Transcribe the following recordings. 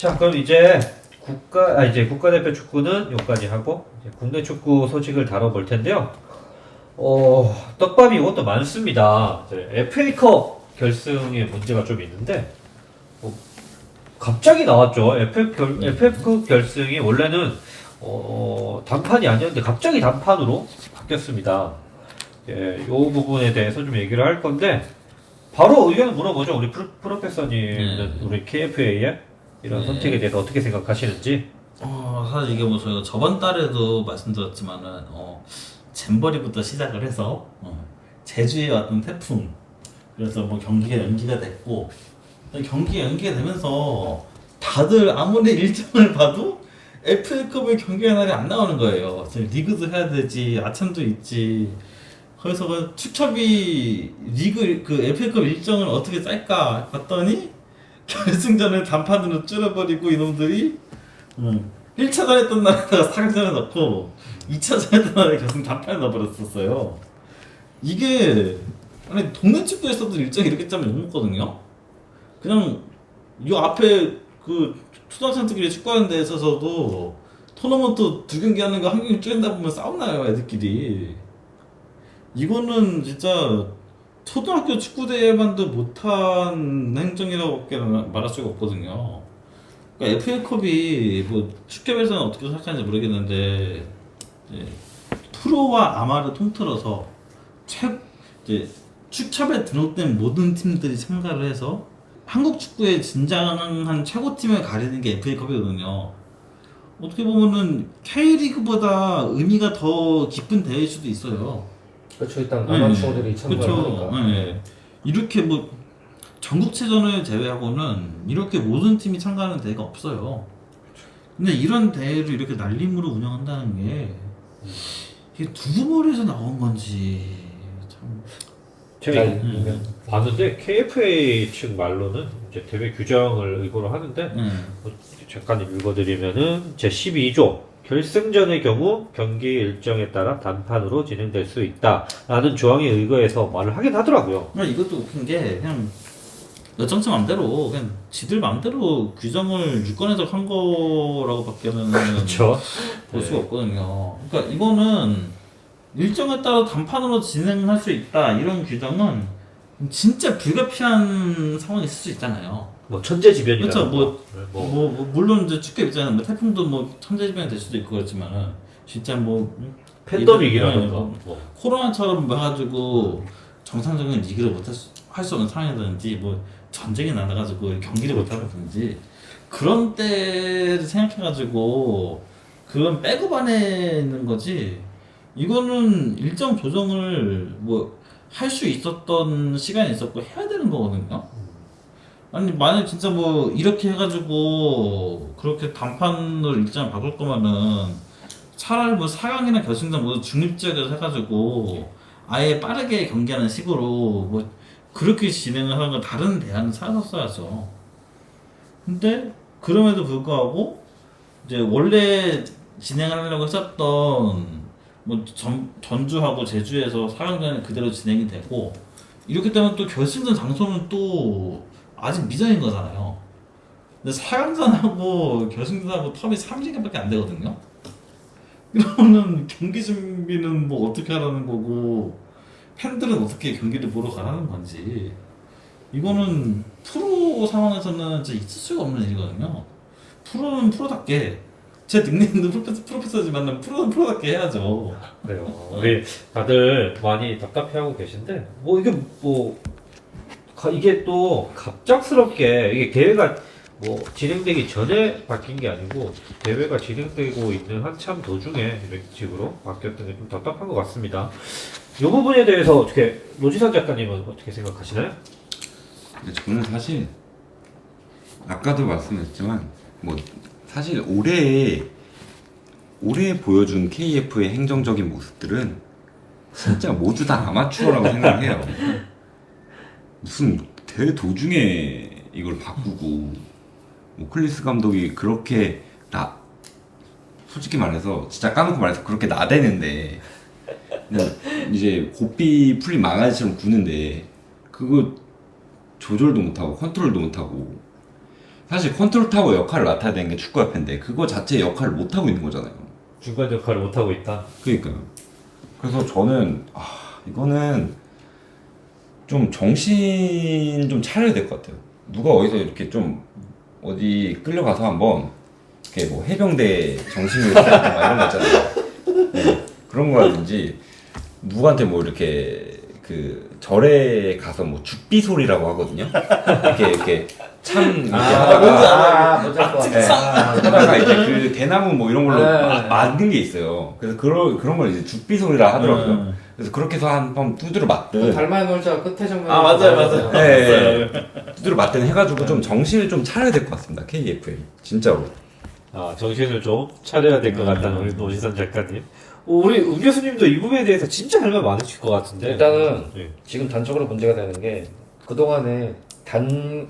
자, 그럼 이제 이제 국가대표 축구는 여기까지 하고, 이제 국내 축구 소식을 다뤄볼 텐데요. 떡밥이 이것도 많습니다. 이제 FA컵 결승에 문제가 좀 있는데, 갑자기 나왔죠. FA컵 결승이 원래는, 단판이 아니었는데, 갑자기 단판으로 바뀌었습니다. 이 부분에 대해서 좀 얘기를 할 건데, 바로 의견을 물어보죠. 우리 프로페서님은 우리 KFA의 이런 선택에 대해서 어떻게 생각하시는지. 사실 이게 뭐 저희가 저번 달에도 말씀드렸지만은 잼버리부터 시작을 해서 제주에 왔던 태풍, 그래서 뭐 경기가 연기가 됐고, 경기가 연기가 되면서 다들 아무리 일정을 봐도 FA컵의 경기의 날이 안 나오는 거예요. 지금 리그도 해야 되지, 아참도 있지. 그래서 그 축협이 리그 그 FA컵 일정을 어떻게 짤까 봤더니 결승전을 단판으로 줄여버리고 이놈들이 1차전 했던 날에다가 상전에 넣고 2차전 했던 날에 결승 단판에 넣어버렸었어요. 이게 아니 동네 축구에서도 일정이 이렇게 짜면 욕먹거든요. 그냥 이 앞에 그 초등학생들끼리 축구하는 데 있어서도 토너먼트 2경기 하는 거 1경기 줄인다 보면 싸움나요 애들끼리. 이거는 진짜 초등학교 축구대회만도 못한 행정이라고밖에 말할 수가 없거든요. 그러니까 FA컵이 뭐 축협에서는 어떻게 생각하는지 모르겠는데 프로와 아마를 통틀어서 이제 축협에 등록된 모든 팀들이 참가를 해서 한국 축구의 진정한 최고팀을 가리는 게 FA컵이거든요. 어떻게 보면은 K리그보다 의미가 더 깊은 대회일 수도 있어요. 그렇죠. 일단 아마추어들이 참가를 하니까. 네. 이렇게 뭐 전국체전을 제외하고는 이렇게 모든 팀이 참가하는 대회가 없어요. 근데 이런 대회를 이렇게 날림으로 운영한다는 게 이게 누구머리에서 나온 건지 참. 제가 봤는데 KFA 측 말로는 이제 대회 규정을 의거로 하는데 잠깐 읽어드리면은 제 12조 결승전의 경우 경기 일정에 따라 단판으로 진행될 수 있다라는 조항에 의거해서 말을 하긴 하더라고요. 이것도 웃긴 게 그냥 여정체 맘대로 그냥 지들 맘대로 규정을 유권해서 한 거라고밖에 하면은 그렇죠. 볼 수가 없거든요. 그러니까 이거는 일정에 따라 단판으로 진행할 수 있다 이런 규정은 진짜 불가피한 상황이 있을 수 있잖아요. 뭐 천재지변이라. 그렇죠. 물론 이제 축구 입장에는 뭐 태풍도 뭐 천재지변이 될 수도 있고 그렇지만은 진짜 뭐 팬더믹이라든가 코로나처럼 뭐 해가지고 정상적인 리그를 못할 수 없는 상황이라든지 뭐 전쟁이 나가지고 경기를 못하든지 그런 때를 생각해가지고 그런 백업 안에 있는 거지. 이거는 일정 조정을 뭐 할 수 있었던 시간이 있었고 해야 되는 거거든요. 아니 만약 진짜 뭐 이렇게 해가지고 그렇게 단판으로 일정을 바꿀 거면은 차라리 뭐 4강이나 결승전 모두 중립지역에서 해가지고 아예 빠르게 경기하는 식으로 뭐 그렇게 진행을 하는 건 다른 대안을 찾았어야죠. 근데 그럼에도 불구하고 이제 원래 진행하려고 했었던 뭐 전주하고 제주에서 4강전이 그대로 진행이 되고 이렇게 되면 또 결승전 장소는 또 아직 미정인 거잖아요. 근데 4강전하고 결승전하고 텀이 3시간밖에 안 되거든요. 그러면은 경기 준비는 뭐 어떻게 하라는 거고 팬들은 어떻게 경기를 보러 가라는 건지 이거는 프로 상황에서는 진짜 있을 수가 없는 일이거든요. 프로는 프로답게 제 닉네임도 프로페서지만 프로는 프로답게 해야죠. 그래요. 우리 다들 많이 답답해하고 계신데 이게 또 갑작스럽게 이게 대회가 뭐 진행되기 전에 바뀐 게 아니고 대회가 진행되고 있는 한참 도중에 이런 식으로 바뀌었던 게 좀 답답한 것 같습니다. 이 부분에 대해서 어떻게 노지선 작가님은 어떻게 생각하시나요? 저는 사실 아까도 말씀드렸지만 뭐 사실 올해 보여준 KF의 행정적인 모습들은 진짜 모두 다 아마추어라고 생각해요. 무슨 대회 도중에 이걸 바꾸고 뭐 클리스 감독이 그렇게 솔직히 말해서 진짜 까놓고 말해서 그렇게 나대는데 이제 고삐 풀린 망아지처럼 구는데 그거 조절도 못하고 컨트롤도 못하고 사실 컨트롤 타워 역할을 맡아야 되는 게 축구협회인데 그거 자체 역할을 못 하고 있는 거잖아요. 중간 역할을 못 하고 있다. 그러니까요. 그래서 저는 이거는 좀 정신 좀 차려야 될 것 같아요. 누가 어디서 이렇게 좀 어디 끌려가서 한번 이렇게 뭐 해병대 정신을 막 이런 거 있잖아요. 네, 그런 거라든지 누구한테 뭐 이렇게 그 절에 가서 뭐 죽비 소리라고 하거든요. 이렇게 참 이렇게 하다가 뭔지 알 것 같아. 하다가 이제 그 대나무 뭐 이런 걸로 네. 맞는 게 있어요. 그래서 그런 걸 이제 죽비 소리라 하더라고요. 그래서 그렇게 해서 한번 두드려 맞든 달마의 놀자 끝에 장면. 맞아요. 네, 두드려 맞든 해가지고 좀 정신을 좀 차려야 될 것 같습니다. KFA 진짜로. 정신을 좀 차려야 될 것 같다는 우리 노지선 작가님. 우리 우 교수님도 이 부분에 대해서 진짜 할 말 많으실 것 같은데. 일단은 네. 지금 단적으로 문제가 되는 게 그동안에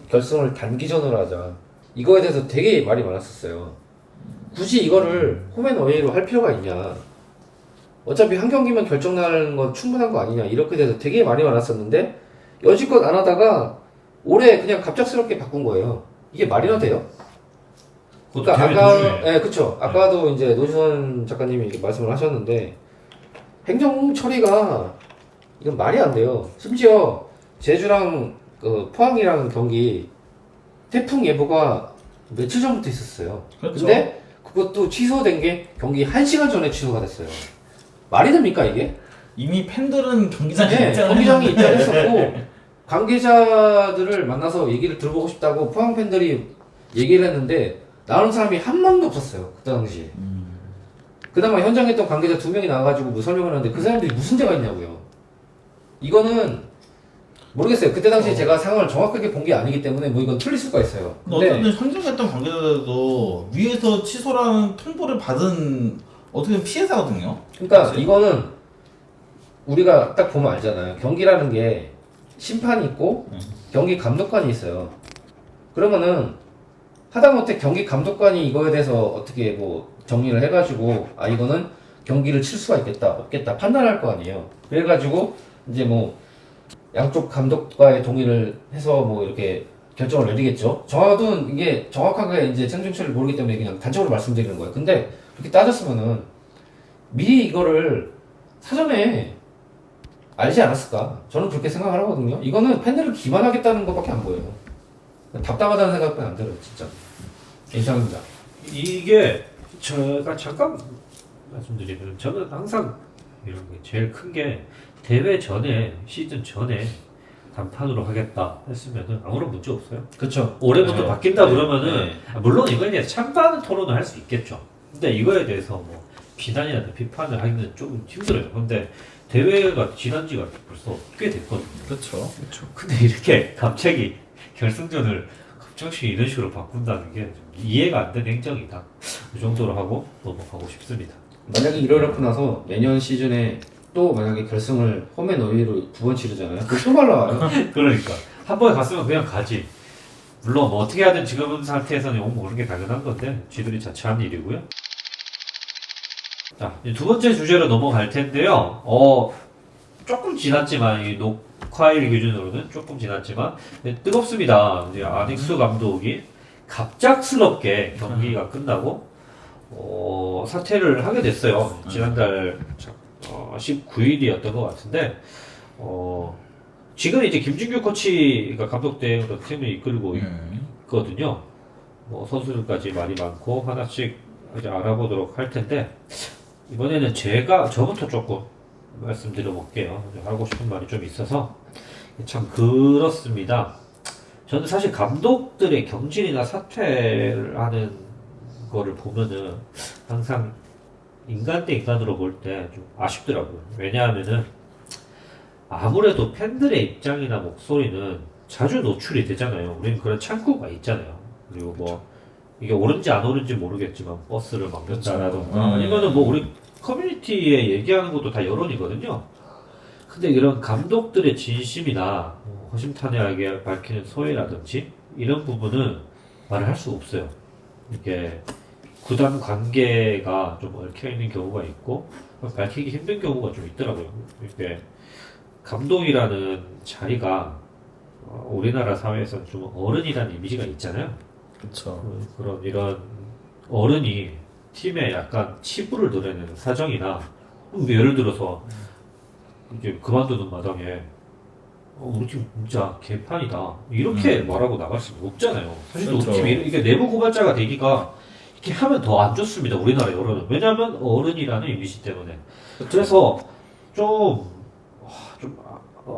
결승을 단기전으로 하자 이거에 대해서 되게 말이 많았었어요. 굳이 이거를 홈앤어웨이로 할 필요가 있냐, 어차피 한 경기면 결정 나는 건 충분한 거 아니냐, 이렇게 돼서 되게 말이 많았었는데 여지껏 안 하다가 올해 그냥 갑작스럽게 바꾼 거예요. 이게 말이나 돼요? 그러니까 그쵸. 아까도 이제 노지선 작가님이 이렇게 말씀을 하셨는데 행정 처리가 이건 말이 안 돼요. 심지어 제주랑 그 포항이랑 경기 태풍 예보가 며칠 전부터 있었어요. 그렇죠. 근데 그것도 취소된 게 경기 1시간 전에 취소가 됐어요. 말이 됩니까 이게? 이미 팬들은 경기장에 네, 입장을 경기장에 했는데. 입장했었고 관계자들을 만나서 얘기를 들어보고 싶다고 포항 팬들이 얘기를 했는데 나오는 사람이 한 명도 없었어요. 그때 당시에. 그나마 현장에 있던 관계자 2명이 나와가지고 뭐 설명을 하는데 그 사람들이 무슨 죄가 있냐고요. 이거는 모르겠어요. 그때 당시에 제가 상황을 정확하게 본 게 아니기 때문에 뭐 이건 틀릴 수가 있어요. 근데 어쨌든 현장했던 관계자들도 위에서 취소라는 통보를 받은 어떻게 보면 피해자거든요. 그러니까 사실. 이거는 우리가 딱 보면 알잖아요. 경기라는 게 심판이 있고 경기 감독관이 있어요. 그러면은 하다못해 경기 감독관이 이거에 대해서 어떻게 뭐 정리를 해가지고 이거는 경기를 칠 수가 있겠다 없겠다 판단할 거 아니에요. 그래가지고 이제 뭐 양쪽 감독과의 동의를 해서 뭐 이렇게 결정을 내리겠죠. 저도 이게 정확하게 이제 생중처리를 모르기 때문에 그냥 단적으로 말씀드리는 거예요. 근데 그렇게 따졌으면은 미리 이거를 사전에 알지 않았을까? 저는 그렇게 생각을 하거든요. 이거는 팬들을 기만하겠다는 것밖에 안 보여요. 답답하다는 생각밖에 안 들어요, 진짜. 이상입니다. 이게 제가 잠깐 말씀드리면 저는 항상 이런 게 제일 큰 게 대회 전에 시즌 전에 단판으로 하겠다 했으면은 아무런 문제 없어요. 그쵸. 올해부터 네. 바뀐다 네. 그러면은 물론 이거에 대해서 찬반 토론을 할 수 있겠죠. 근데 이거에 대해서 뭐 비난이나 비판을 하기는 좀 힘들어요. 근데 대회가 지난 지가 벌써 꽤 됐거든요. 그렇죠. 근데 이렇게 갑자기 결승전을 갑자기 이런 식으로 바꾼다는 게 좀 이해가 안 되는 행정이다. 이 정도로 하고 넘어가고 싶습니다. 만약에 이러고 나서 내년 시즌에 또 만약에 결승을 홈앤어웨이로 2번 치르잖아요. 그거 또 말라와요. 그러니까 한 번에 갔으면 그냥 가지. 물론 뭐 어떻게 하든 지금 상태에서는 욕 먹는 게 당연한 건데 쥐들이 자처한 일이고요. 자, 이제 두 번째 주제로 넘어갈 텐데요. 조금 지났지만 이 녹화일 기준으로는 조금 지났지만 뜨겁습니다. 이제 아닉수 감독이 갑작스럽게 경기가 끝나고 사퇴를 하게 됐어요. 지난달 19일이었던 것 같은데 지금 이제 김준규 코치가 감독 대행으로 팀을 이끌고 있거든요. 뭐 선수들까지 말이 많고 하나씩 이제 알아보도록 할 텐데 이번에는 저부터 조금 말씀드려볼게요. 하고 싶은 말이 좀 있어서 참 그렇습니다. 저는 사실 감독들의 경질이나 사퇴를 하는 거를 보면은 항상 인간 대 인간으로 볼 때 좀 아쉽더라고요. 왜냐하면은 아무래도 팬들의 입장이나 목소리는 자주 노출이 되잖아요. 우리는 그런 창구가 있잖아요. 그리고 뭐 이게 옳은지 안 옳은지 모르겠지만 버스를 막는다라던가 아니면은 뭐 우리 커뮤니티에 얘기하는 것도 다 여론이거든요. 근데 이런 감독들의 진심이나 허심탄회하게 밝히는 소회라든지 이런 부분은 말을 할 수 없어요. 이게 구단 관계가 좀 얽혀있는 경우가 있고 밝히기 힘든 경우가 좀 있더라고요. 이게 감독이라는 자리가 우리나라 사회에서는 좀 어른이라는 이미지가 있잖아요. 그렇죠. 그런 이런 어른이 팀에 약간 치부를 드러내는 사정이나 예를 들어서 이제 그만두는 마당에 우리 팀 진짜 개판이다 이렇게 말하고 나갈 수는 없잖아요. 사실 우리 그렇죠. 팀이 이게 내부 고발자가 되기가 이렇게 하면 더 안 좋습니다. 우리나라 여론은. 왜냐하면 어른이라는 이미지 때문에. 그래서 좀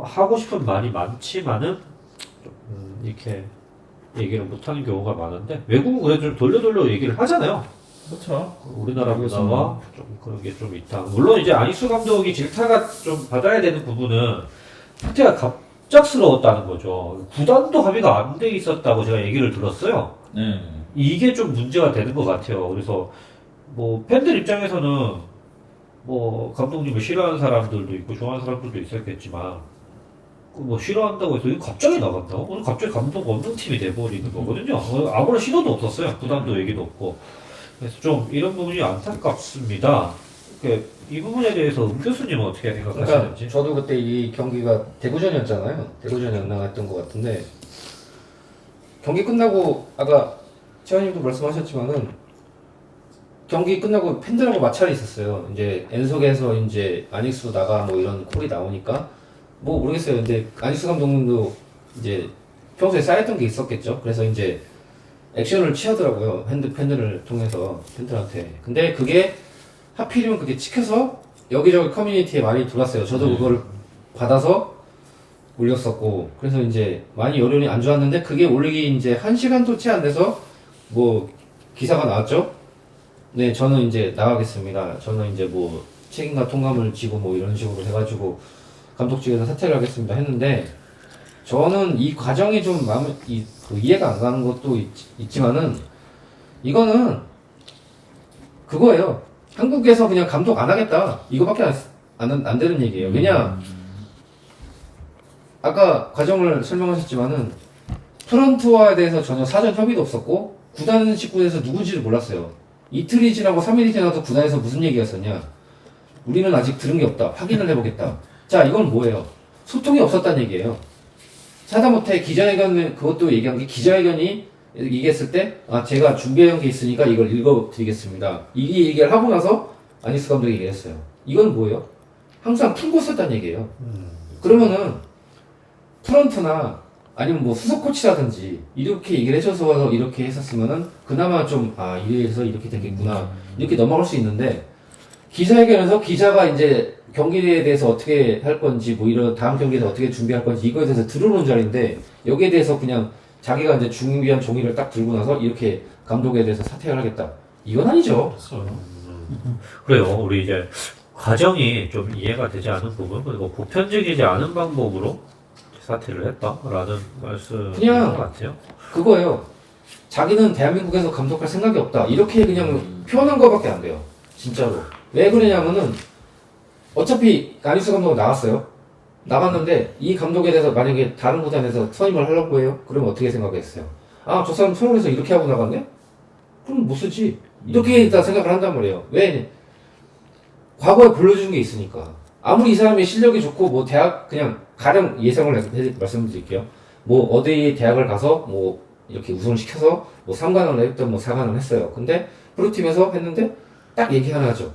하고 싶은 말이 많지만은 좀, 이렇게 얘기를 못하는 경우가 많은데 외국은 그래도 좀 돌려 얘기를 하잖아요. 그렇죠. 우리나라 문화와 좀 그런 게 좀 있다. 물론 이제 안익수 감독이 질타가 좀 받아야 되는 부분은 사태가 갑작스러웠다는 거죠. 구단도 합의가 안 돼 있었다고 제가 얘기를 들었어요. 네. 이게 좀 문제가 되는 것 같아요. 그래서 뭐 팬들 입장에서는 뭐 감독님을 싫어하는 사람들도 있고 좋아하는 사람들도 있었겠지만 그 뭐 싫어한다고 해서 이거 갑자기 나간다고? 오늘 갑자기 감독 없는 팀이 돼버리는 거거든요. 아무런 시도도 없었어요. 구단도 얘기도 없고. 그래서 좀 이런 부분이 안타깝습니다. 이 부분에 대해서 교수님은 어떻게 그러니까 생각하시는지? 저도 그때 이 경기가 대구전이었잖아요. 대구전이었나 했던 것 같은데 경기 끝나고 아까 최원님도 말씀하셨지만은 경기 끝나고 팬들하고 마찰이 있었어요. 이제 N석에서 이제 안익수 나가 뭐 이런 콜이 나오니까 뭐 모르겠어요. 근데 안익수 감독님도 이제 평소에 쌓였던 게 있었겠죠. 그래서 이제 액션을 취하더라고요. 팬들을 통해서 팬들한테. 근데 그게 하필이면 그게 찍혀서 여기저기 커뮤니티에 많이 돌았어요. 저도 그거를 받아서 올렸었고. 그래서 이제 많이 여론이 안 좋았는데 그게 올리기 이제 1시간도 채 안 돼서 뭐 기사가 나왔죠. 네, 저는 이제 나가겠습니다. 저는 이제 뭐 책임과 통감을 지고 뭐 이런 식으로 해가지고 감독직에서 사퇴를 하겠습니다 했는데 저는 이 과정이 좀 이해가 안 가는 것도 있지만은 이거는 그거예요. 한국에서 그냥 감독 안 하겠다 이거밖에 안 되는 얘기예요. 왜냐 아까 과정을 설명하셨지만은 프런트와에 대해서 전혀 사전 협의도 없었고 구단 식구에서 누군지를 몰랐어요. 이틀이 지나고 3일이 지나도 구단에서 무슨 얘기였었냐? 우리는 아직 들은 게 없다. 확인을 해보겠다. 자, 이건 뭐예요? 소통이 없었다는 얘기예요. 하다못해 기자회견 그것도 얘기한 게 기자회견이 얘기했을 때 제가 준비해온 게 있으니까 이걸 읽어드리겠습니다. 이 얘기를 하고 나서 안익수 감독이 얘기했어요. 이건 뭐예요? 항상 풀고 썼다는 얘기예요. 그러면은 프런트나 아니면 뭐 수석 코치라든지 이렇게 얘기를 해줘서 이렇게 했었으면은 그나마 좀 이래서 이렇게 되겠구나 이렇게 넘어갈 수 있는데 기자회견에서 기자가 이제 경기에 대해서 어떻게 할 건지 뭐 이런 다음 경기에서 어떻게 준비할 건지 이거에 대해서 들어놓은 자리인데 여기에 대해서 그냥 자기가 이제 준비한 종이를 딱 들고 나서 이렇게 감독에 대해서 사퇴를 하겠다 이건 아니죠. 그래요. 우리 이제 과정이 좀 이해가 되지 않은 부분 그리고 보편적이지 않은 방법으로 사퇴를 했다라는 말씀인 그냥 것 같아요. 그거예요. 자기는 대한민국에서 감독할 생각이 없다 이렇게 그냥 표현한 거밖에 안 돼요. 진짜로. 왜 그러냐면은 어차피 안익수 감독은 나갔어요. 나갔는데 이 감독에 대해서 만약에 다른 구단에서 선임을 하려고 해요? 그러면 어떻게 생각했어요? 저 사람 서울에서 이렇게 하고 나갔네? 그럼 못 쓰지. 이렇게 일단 생각을 한단 말이에요. 왜? 과거에 불러준 게 있으니까. 아무리 이 사람이 실력이 좋고 뭐 대학 그냥 가령 예상을 말씀드릴게요. 뭐 어디 대학을 가서 뭐 이렇게 우승을 시켜서 뭐 3관왕을 했던 뭐 4관왕을 했어요. 근데 프로팀에서 했는데 딱 얘기 하나 하죠.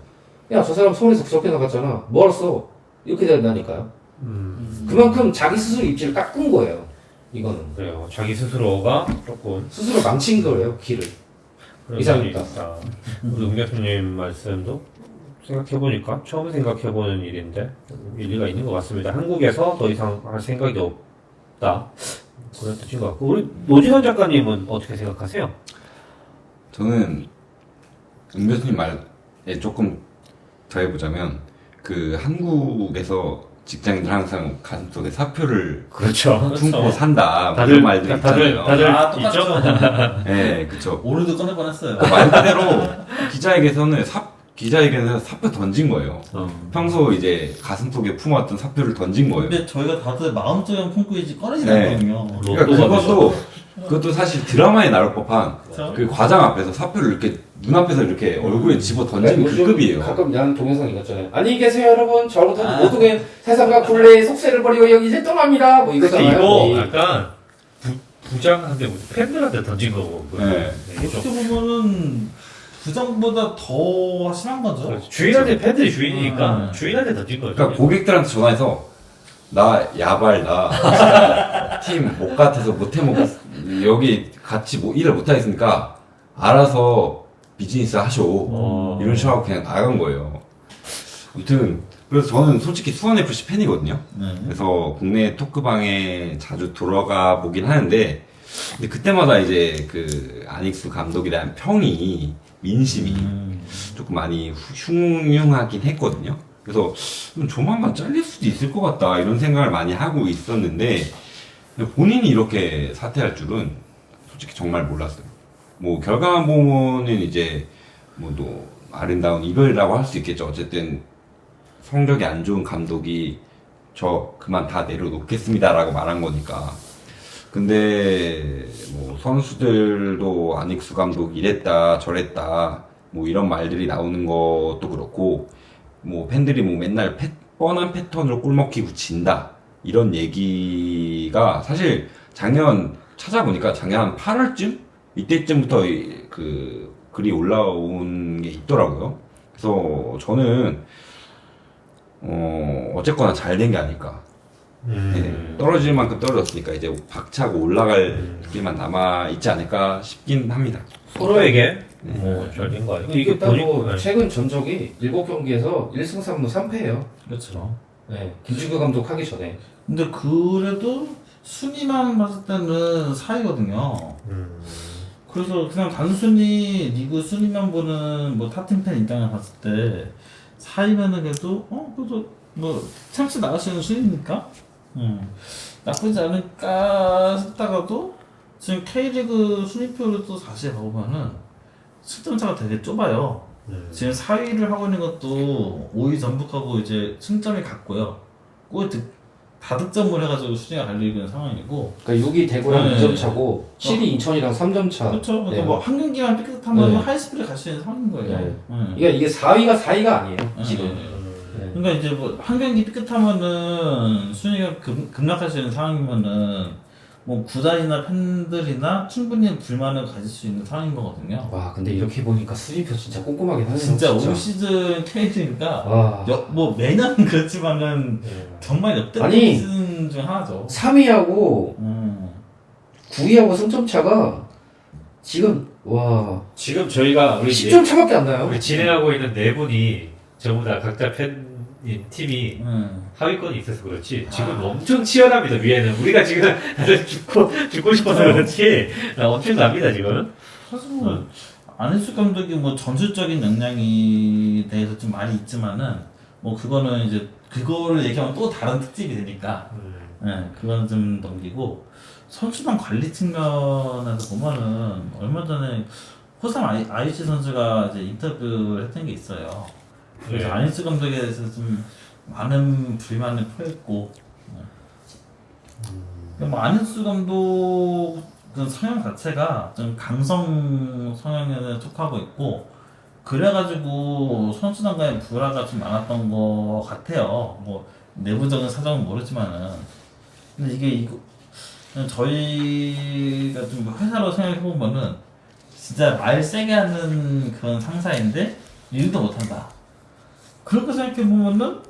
야, 저 사람 서울에서 그렇게 나갔잖아. 뭐 알았어? 이렇게 된다니까요. 그만큼 자기 스스로 입지를 깎은 거예요. 이거는. 그래요. 자기 스스로가 조금 스스로 망친 거예요, 길을. 그런 이상입니다. 면이 있다. 우리 웅 교수님 말씀도 생각해보니까 처음 생각해보는 일인데 일리가 있는 것 같습니다. 한국에서 더 이상 할 생각이 없다. 그런 뜻인 것 같고 우리 노진원 작가님은 어떻게 생각하세요? 저는 임 교수님 말에 조금 더해보자면 그 한국에서 직장인들 항상 가슴속에 사표를 그렇죠. 품고 산다 다들 그런 말들 있잖아요. 다들 있죠. 똑같죠. 네, 그쵸. 오늘도 꺼낼 뻔했어요. 말 그대로 기자회견에서 사표 던진 거예요. 평소 이제 가슴속에 품었던 사표를 던진 거예요. 근데 저희가 다들 마음속에 품고 있지 꺼내지 네. 않거든요. 그러니까 그것도 사실 드라마에 나올 법한 그쵸? 그 과장 앞에서 사표를 이렇게 눈앞에서 이렇게 얼굴에 집어 던지는 그 요즘 급이에요. 가끔 나는 동영상 읽었잖아요. 안녕히 계세요, 여러분. 저로부터 모두의 세상과 굴레의 속세를 버리고 여기 이제 떠납니다. 뭐 이거잖아요. 이거 이- 약간 부장한테 팬들한테 던진 거고. 네. 어떻게 보면은 부장보다 더 심한 거죠. 그렇죠. 주인한테 팬들이 주인이니까 음. 주인한테 던진 거죠. 그러니까 고객들한테 전화해서 나 야발 나 팀 못 같아서 못해 먹 여기 같이 뭐 일을 못 하겠으니까 알아서 비즈니스 하쇼 이런 식으로 하고 그냥 나간 거예요. 아무튼 그래서 저는 솔직히 수원 FC 팬이거든요. 네. 그래서 국내 토크방에 자주 돌아가 보긴 하는데 근데 그때마다 이제 그 아닉스 감독에 대한 평이 민심이 조금 많이 흉흉하긴 했거든요. 그래서 조만간 잘릴 수도 있을 것 같다 이런 생각을 많이 하고 있었는데 본인이 이렇게 사퇴할 줄은 솔직히 정말 몰랐어요. 뭐 결과만 보면은 이제 뭐 또 아름다운 이별이라고 할 수 있겠죠. 어쨌든 성적이 안 좋은 감독이 저 그만 다 내려놓겠습니다라고 말한 거니까. 근데 뭐 선수들도 안익수 감독 이랬다 저랬다 뭐 이런 말들이 나오는 것도 그렇고 뭐 팬들이 뭐 맨날 뻔한 패턴으로 꿀 먹히고 진다 이런 얘기가 사실 작년 찾아보니까 작년 한 8월쯤 이때쯤부터 그 글이 올라온 게 있더라고요. 그래서 저는 어쨌거나 잘 된 게 아닐까. 네, 떨어질 만큼 떨어졌으니까 이제 박차고 올라갈 길만 남아 있지 않을까 싶긴 합니다. 서로에게 잘된 거 아니고 이게 일단 뭐 보니까 최근 전적이 7경기에서 1승 3무 3패예요. 그렇죠. 네, 김준규 감독 하기 전에. 근데 그래도 순위만 봤을 때는 4위거든요. 그래서 그냥 단순히 리그 순위만 보는 뭐 타팀 팬 입장을 봤을 때 4위면은 그래도 그래도 뭐 챔스 나갈 수 있는 순위니까 나쁘지 않을까 싶다가도 지금 K리그 순위표를 또 다시 봐보면은 승점차가 되게 좁아요. 지금 4위를 하고 있는 것도 5위 전북하고 이제 승점이 같고요. 꼭 다득점을 해가지고 순위가 갈리고 있는 상황이고. 그러니까 6위 대구랑 네. 2점 차고 7위 인천이랑 3점 차. 그렇죠. 그러니까 네. 뭐 한 경기만 삐끗하면 네. 하이스피드에 갈 수 있는 상황인 거예요. 네. 네. 이게 4위가 4위가 아니에요. 네. 지금. 네. 그러니까 이제 뭐 한 경기 삐끗하면은 순위가 급락할 수 있는 상황이면은 뭐 구단이나 팬들이나 충분히 불만을 가질 수 있는 상황인 거거든요. 와 근데 이렇게 보니까 순위표 진짜 꼼꼼하긴 하네요. 진짜 올 시즌 K리그가 와. 뭐 매년 그렇지만은 정말 역대 아니. 시즌 중 하나죠. 3위하고 9위하고 승점 차가 지금 와 지금 저희가 우리 10점 차밖에 안 나요. 우리 진행하고 있는 네 분이 전부 다 각자 팬인 팀이 하위권이 있어서 그렇지 지금 엄청 치열합니다. 위에는 우리가 지금 다들 죽고 싶어서 그렇지 엄청납니다 지금. 사실 뭐 안일수 감독이 뭐 전술적인 역량에 대해서 좀 많이 있지만은 뭐 그거는 이제 그거를 얘기하면 또 다른 특집이 되니까 그거는 좀 넘기고 선수단 관리 측면에서 보면은 얼마 전에 호삼 아이치 선수가 이제 인터뷰를 했던 게 있어요. 그래서 네. 안일수 감독에 대해서 좀 많은 불만을 표했고 뭐 안일수 감독 그 성향 자체가 좀 강성 성향에 속하고 있고 그래가지고 선수단과의 불화가 좀 많았던 것 같아요. 뭐 내부적인 사정은 모르지만은 근데 이거 저희가 좀 회사로 생각해 보면은 진짜 말 세게 하는 그런 상사인데 일도 못한다. 그렇게 생각해 보면은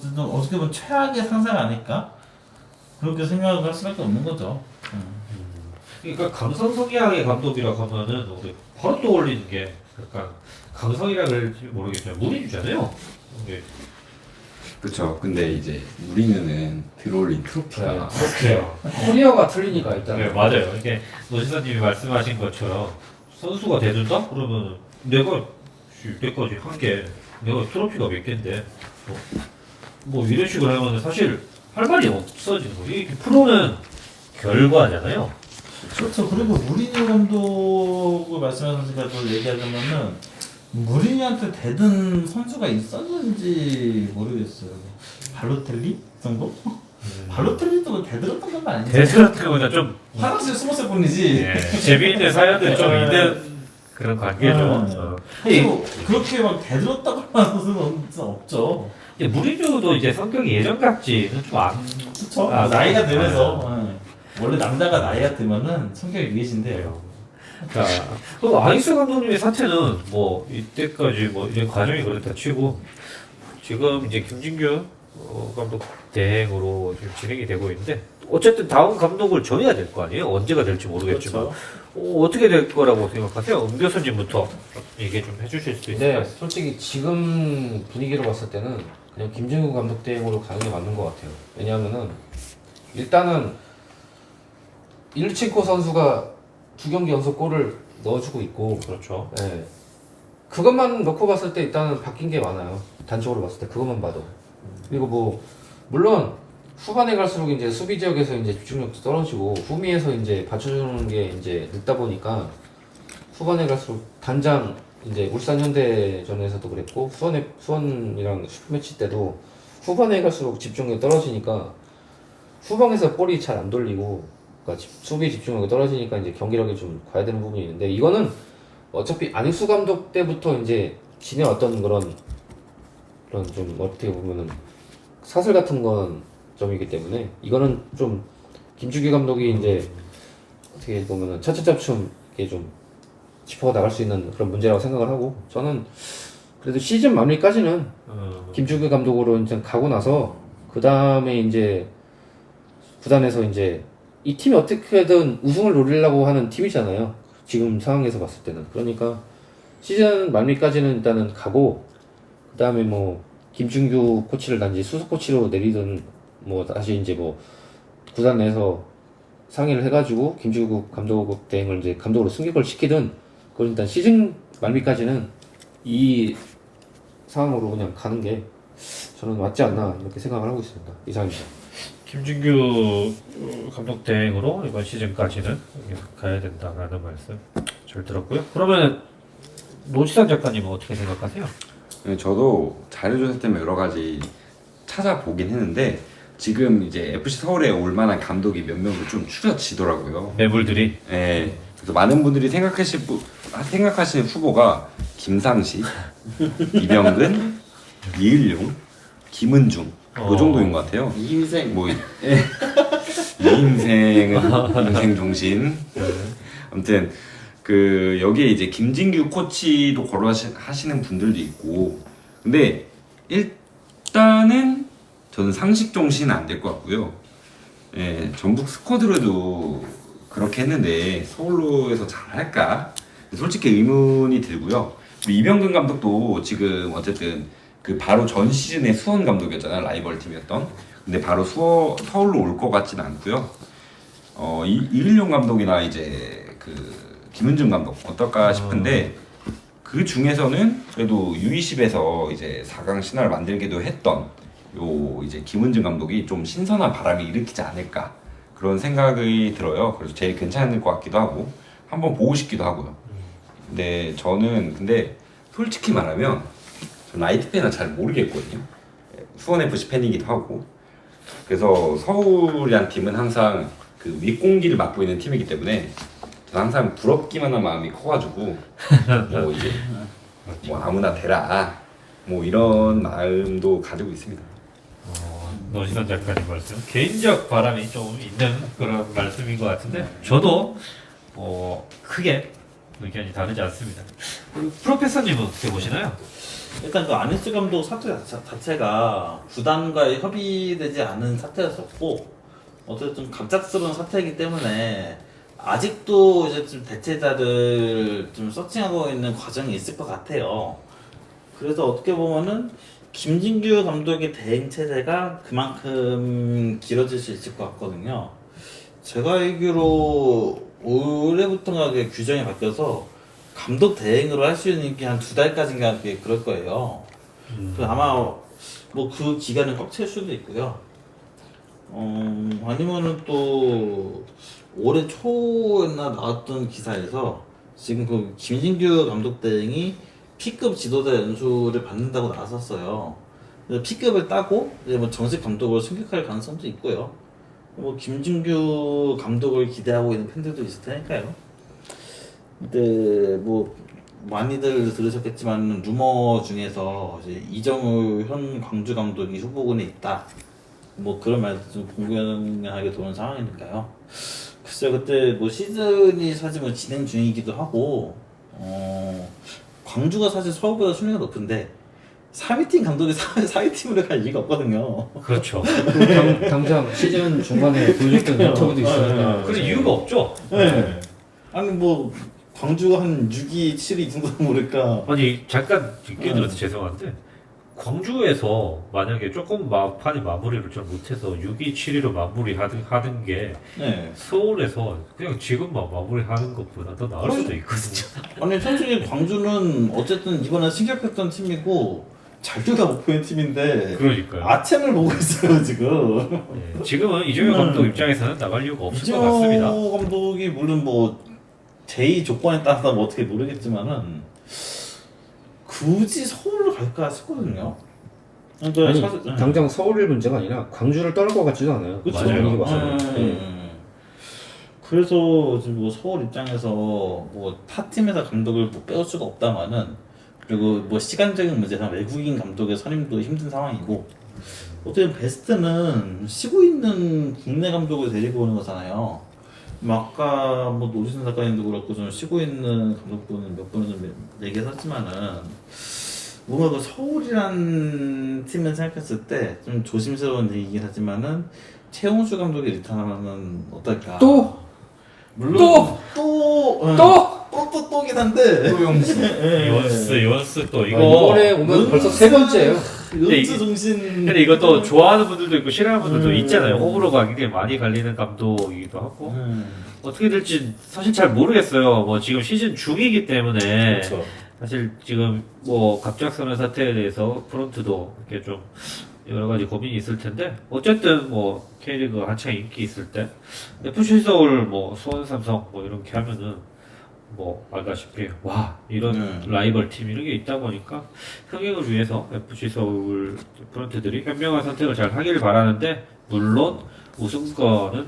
진짜 어떻게 보면 최악의 상사가 아닐까 그렇게 생각을 할 수밖에 없는 거죠. 그러니까 강성 성향의 감독이라고 하면은 우리 바로 떠올리는 게 약간 강성이라 그럴지 모르겠지만 무리주잖아요. 이게 그렇죠. 근데 이제 우리는 들어올린 트로피가 그래요. 코리아가 틀리니까 일단. 네, 맞아요. 이게 노지사님이 말씀하신 것처럼 선수가 돼준다? 그러면 내가 이때까지 한 게 내가 트로피가 몇 개인데 뭐 이런 식으로 하면 사실 할 말이 없어지는 거죠. 이게 프로는 결과잖아요. 그렇죠. 그리고 무리뉴 감독을 말씀하셨으니까 또 얘기하자면은 무리뉴한테 대든 선수가 있었는지 모르겠어요. 발로텔리 정도? 발로텔리도 뭐 대들었던 건 아니지? 대세라트보다 좀 화장실 숨었을 뿐이지. 재미있는 사연들 좀 있는 그런 관계죠. 그리고 그렇게 막 대들었다고 하는 선수는 진짜 없죠. 무리뉴도 이제 성격이 예전 같지는 좀 안. 그렇죠. 아, 나이가 들면서. 원래 남자가 나이가 들면은 성격이 위계진대요. 자, 그럼 아익스 감독님의 사태는 뭐 이때까지 뭐 이런 과정이 그렇다 치고 지금 이제 김진규 감독 대행으로 지금 진행이 되고 있는데 어쨌든 다음 감독을 정해야 될 거 아니에요? 언제가 될지 모르겠지만 그렇죠. 어떻게 될 거라고 생각하세요? 은 교수님부터 얘기 좀 해주실 수 있을까요? 네, 솔직히 지금 분위기로 봤을 때는 그냥 김진구 감독 대행으로 가는 게 맞는 것 같아요. 왜냐하면은 일단은 일치코 선수가 2경기 연속 골을 넣어주고 있고, 그렇죠. 네. 그것만 놓고 봤을 때 일단은 바뀐 게 많아요. 단적으로 봤을 때 그것만 봐도. 그리고 뭐 물론 후반에 갈수록 이제 수비 지역에서 이제 집중력도 떨어지고 후미에서 이제 받쳐주는 게 이제 늦다 보니까 후반에 갈수록 단장 이제 울산 현대전에서도 그랬고 수원이랑 슈퍼매치 때도 후반에 갈수록 집중력이 떨어지니까 후방에서 볼이 잘 안 돌리고 그러니까 수비 집중력이 떨어지니까 이제 경기력이 좀 과열되는 부분이 있는데 이거는 어차피 안익수 감독 때부터 이제 지내왔던 그런 좀 어떻게 보면은 사슬 같은 건 점이기 때문에 이거는 좀 김주기 감독이 이제 어떻게 보면은 차츰차츰 이렇게 좀 짚어 나갈 수 있는 그런 문제라고 생각을 하고 저는 그래도 시즌 마무리까지는 김주기 감독으로 이제 가고 나서 그 다음에 이제 구단에서 이제 이 팀이 어떻게든 우승을 노리려고 하는 팀이잖아요. 지금 상황에서 봤을 때는 그러니까 시즌 마무리까지는 일단은 가고 그 다음에 뭐 김준규 코치를 단지 수석 코치로 내리든 뭐 다시 이제 뭐 구단 내에서 상의를 해가지고 김준규 감독 대행을 이제 감독으로 승격을 시키든 그건 일단 시즌 말미까지는 이 상황으로 그냥 가는 게 저는 맞지 않나 이렇게 생각을 하고 있습니다. 이상입니다. 김진규 감독 대행으로 이번 시즌까지는 가야 된다라는 말씀 잘 들었고요. 그러면 노지상 작가님은 어떻게 생각하세요? 네, 저도 자료조사 때문에 여러 가지 찾아보긴 했는데 지금 이제 FC 서울에 올 만한 감독이 몇 명도 좀 추려지더라고요. 매물들이 네, 그래서 많은 분들이 생각하시는 후보가 김상식, 이병근, 이일용, 김은중 그 정도인 것 같아요. 이인생 뭐 이인생은 인생 종신. 아무튼 그 여기에 이제 김진규 코치도 거론하시는 분들도 있고, 근데 일단은 저는 상식 정신은 안 될 것 같고요. 예, 전북 스쿼드로도 그렇게 했는데 서울로에서 잘할까? 솔직히 의문이 들고요. 이병근 감독도 지금 어쨌든 그 바로 전 시즌에 수원 감독이었잖아요. 라이벌 팀이었던. 근데 바로 서울로 올 것 같지는 않고요. 이일용 감독이나 이제 그 김은중 감독 어떨까 싶은데 그 중에서는 그래도 U20에서 이제 4강 신화를 만들기도 했던 요 이제 김은중 감독이 좀 신선한 바람이 일으키지 않을까 그런 생각이 들어요. 그래서 제일 괜찮을 것 같기도 하고 한번 보고 싶기도 하고요. 근데 저는 근데 솔직히 말하면 라이트 팬은 잘 모르겠거든요. 수원 FC 팬이기도 하고 그래서 서울이란 팀은 항상 그 윗공기를 맡고 있는 팀이기 때문에 저는 항상 부럽기만 한 마음이 커가지고 뭐 이제 뭐 아무나 되라 뭐 이런 마음도 가지고 있습니다. 노지상 작가님 말씀 개인적 바람이 좀 있는 그런 말씀인 것 같은데 저도 크게 의견이 다르지 않습니다. 프로페서님은 어떻게 보시나요? 일단 그 안익수 감독 사태 자체가 구단과의 협의되지 않은 사태였었고 어쨌든 갑작스러운 사태이기 때문에 아직도 이제 좀 대체자를 좀 서칭하고 있는 과정이 있을 것 같아요. 그래서 어떻게 보면은 김진규 감독의 대행 체제가 그만큼 길어질 수 있을 것 같거든요. 제가 알기로 올해부터가 규정이 바뀌어서 감독 대행으로 할 수 있는 게 한 2달까지인가 그럴 거예요. 아마 뭐 그 기간은 꽉 찰 수도 있고요. 아니면은 또 올해 초였나 나왔던 기사에서 지금 그 김진규 감독 대행이 P급 지도자 연수를 받는다고 나왔었어요. 그래서 P급을 따고 이제 뭐 정식 감독으로 승격할 가능성도 있고요. 뭐 김진규 감독을 기대하고 있는 팬들도 있을 테니까요. 근데 뭐 많이들 들으셨겠지만 루머 중에서 이제 이정우 현 광주 감독이 후보군에 있다 뭐 그런 말도 좀 공공연하게 도는 상황이니까요. 글쎄요, 그때 뭐 시즌이 사실 뭐 진행 중이기도 하고, 광주가 사실 서울보다 순위가 높은데 3위 팀 감독이 4위 팀으로 갈 이유가 없거든요. 그렇죠. 당장 시즌 중간에 보여줬던 인터뷰도 있으니까. 그럴 이유가 없죠. 네. 아니 뭐 광주가 한 6위, 7위 정도 모를까. 아니 잠깐 끼어들어서 죄송한데 광주에서 만약에 조금 판이 마무리를 좀 못해서 6위, 7위로 마무리하는 게 네. 서울에서 그냥 지금만 마무리하는 것보다 더 나을 수도 있거든요. 아니 솔직히 광주는 어쨌든 이번에 승격했던 팀이고 잘두가 목표인 팀인데 그러니까요. 아챔을 보고 있어요 지금. 네, 지금은 이재명 감독 입장에서는 나갈 이유가 없을 것 같습니다. 이재명 감독이 물론 뭐 제2 조건에 따라서 뭐 어떻게 모르겠지만은 굳이 서울로 갈까 싶거든요. 그러니까 아니 사실, 당장 서울일 문제가 아니라 광주를 떠날 것 같지도 않아요. 그쵸. 맞아요. 분위기 봐서는. 네. 그래서 지금 뭐 서울 입장에서 뭐 타 팀에서 감독을 뭐 빼올 수가 없다마는 그리고 뭐 시간적인 문제상 외국인 감독의 선임도 힘든 상황이고 어쨌든 베스트는 쉬고 있는 국내 감독을 데리고 오는 거잖아요. 뭐 아까 뭐 노지선 작가님도 그렇고 좀 쉬고 있는 감독분은 몇 분을 좀 얘기했었지만은 뭔가 그 서울이란 팀을 생각했을 때 좀 조심스러운 얘기긴 하지만은 최용수 감독이 리턴하면 어떨까? 또 또긴 한데 요원스 또 이거 이번에 오면 벌써 세 번째예요. 연주 정신. 근데 이것도 좋아하는 분들도 있고 싫어하는 분들도 있잖아요. 호불호가 굉장히 많이 갈리는 감독이기도 하고 어떻게 될지 사실 잘 모르겠어요. 뭐 지금 시즌 중이기 때문에 그렇죠. 사실 지금 뭐 갑작스러운 사태에 대해서 프런트도 이렇게 좀 여러 가지 고민이 있을 텐데 어쨌든 뭐 K리그 한창 인기 있을 때 FC 서울 뭐 수원 삼성 뭐 이렇게 하면은 뭐 알다시피 와 이런 라이벌 팀 이런 게 있다 보니까 흥행을 위해서 FC 서울 프런트들이 현명한 선택을 잘 하기를 바라는데 물론 우승권은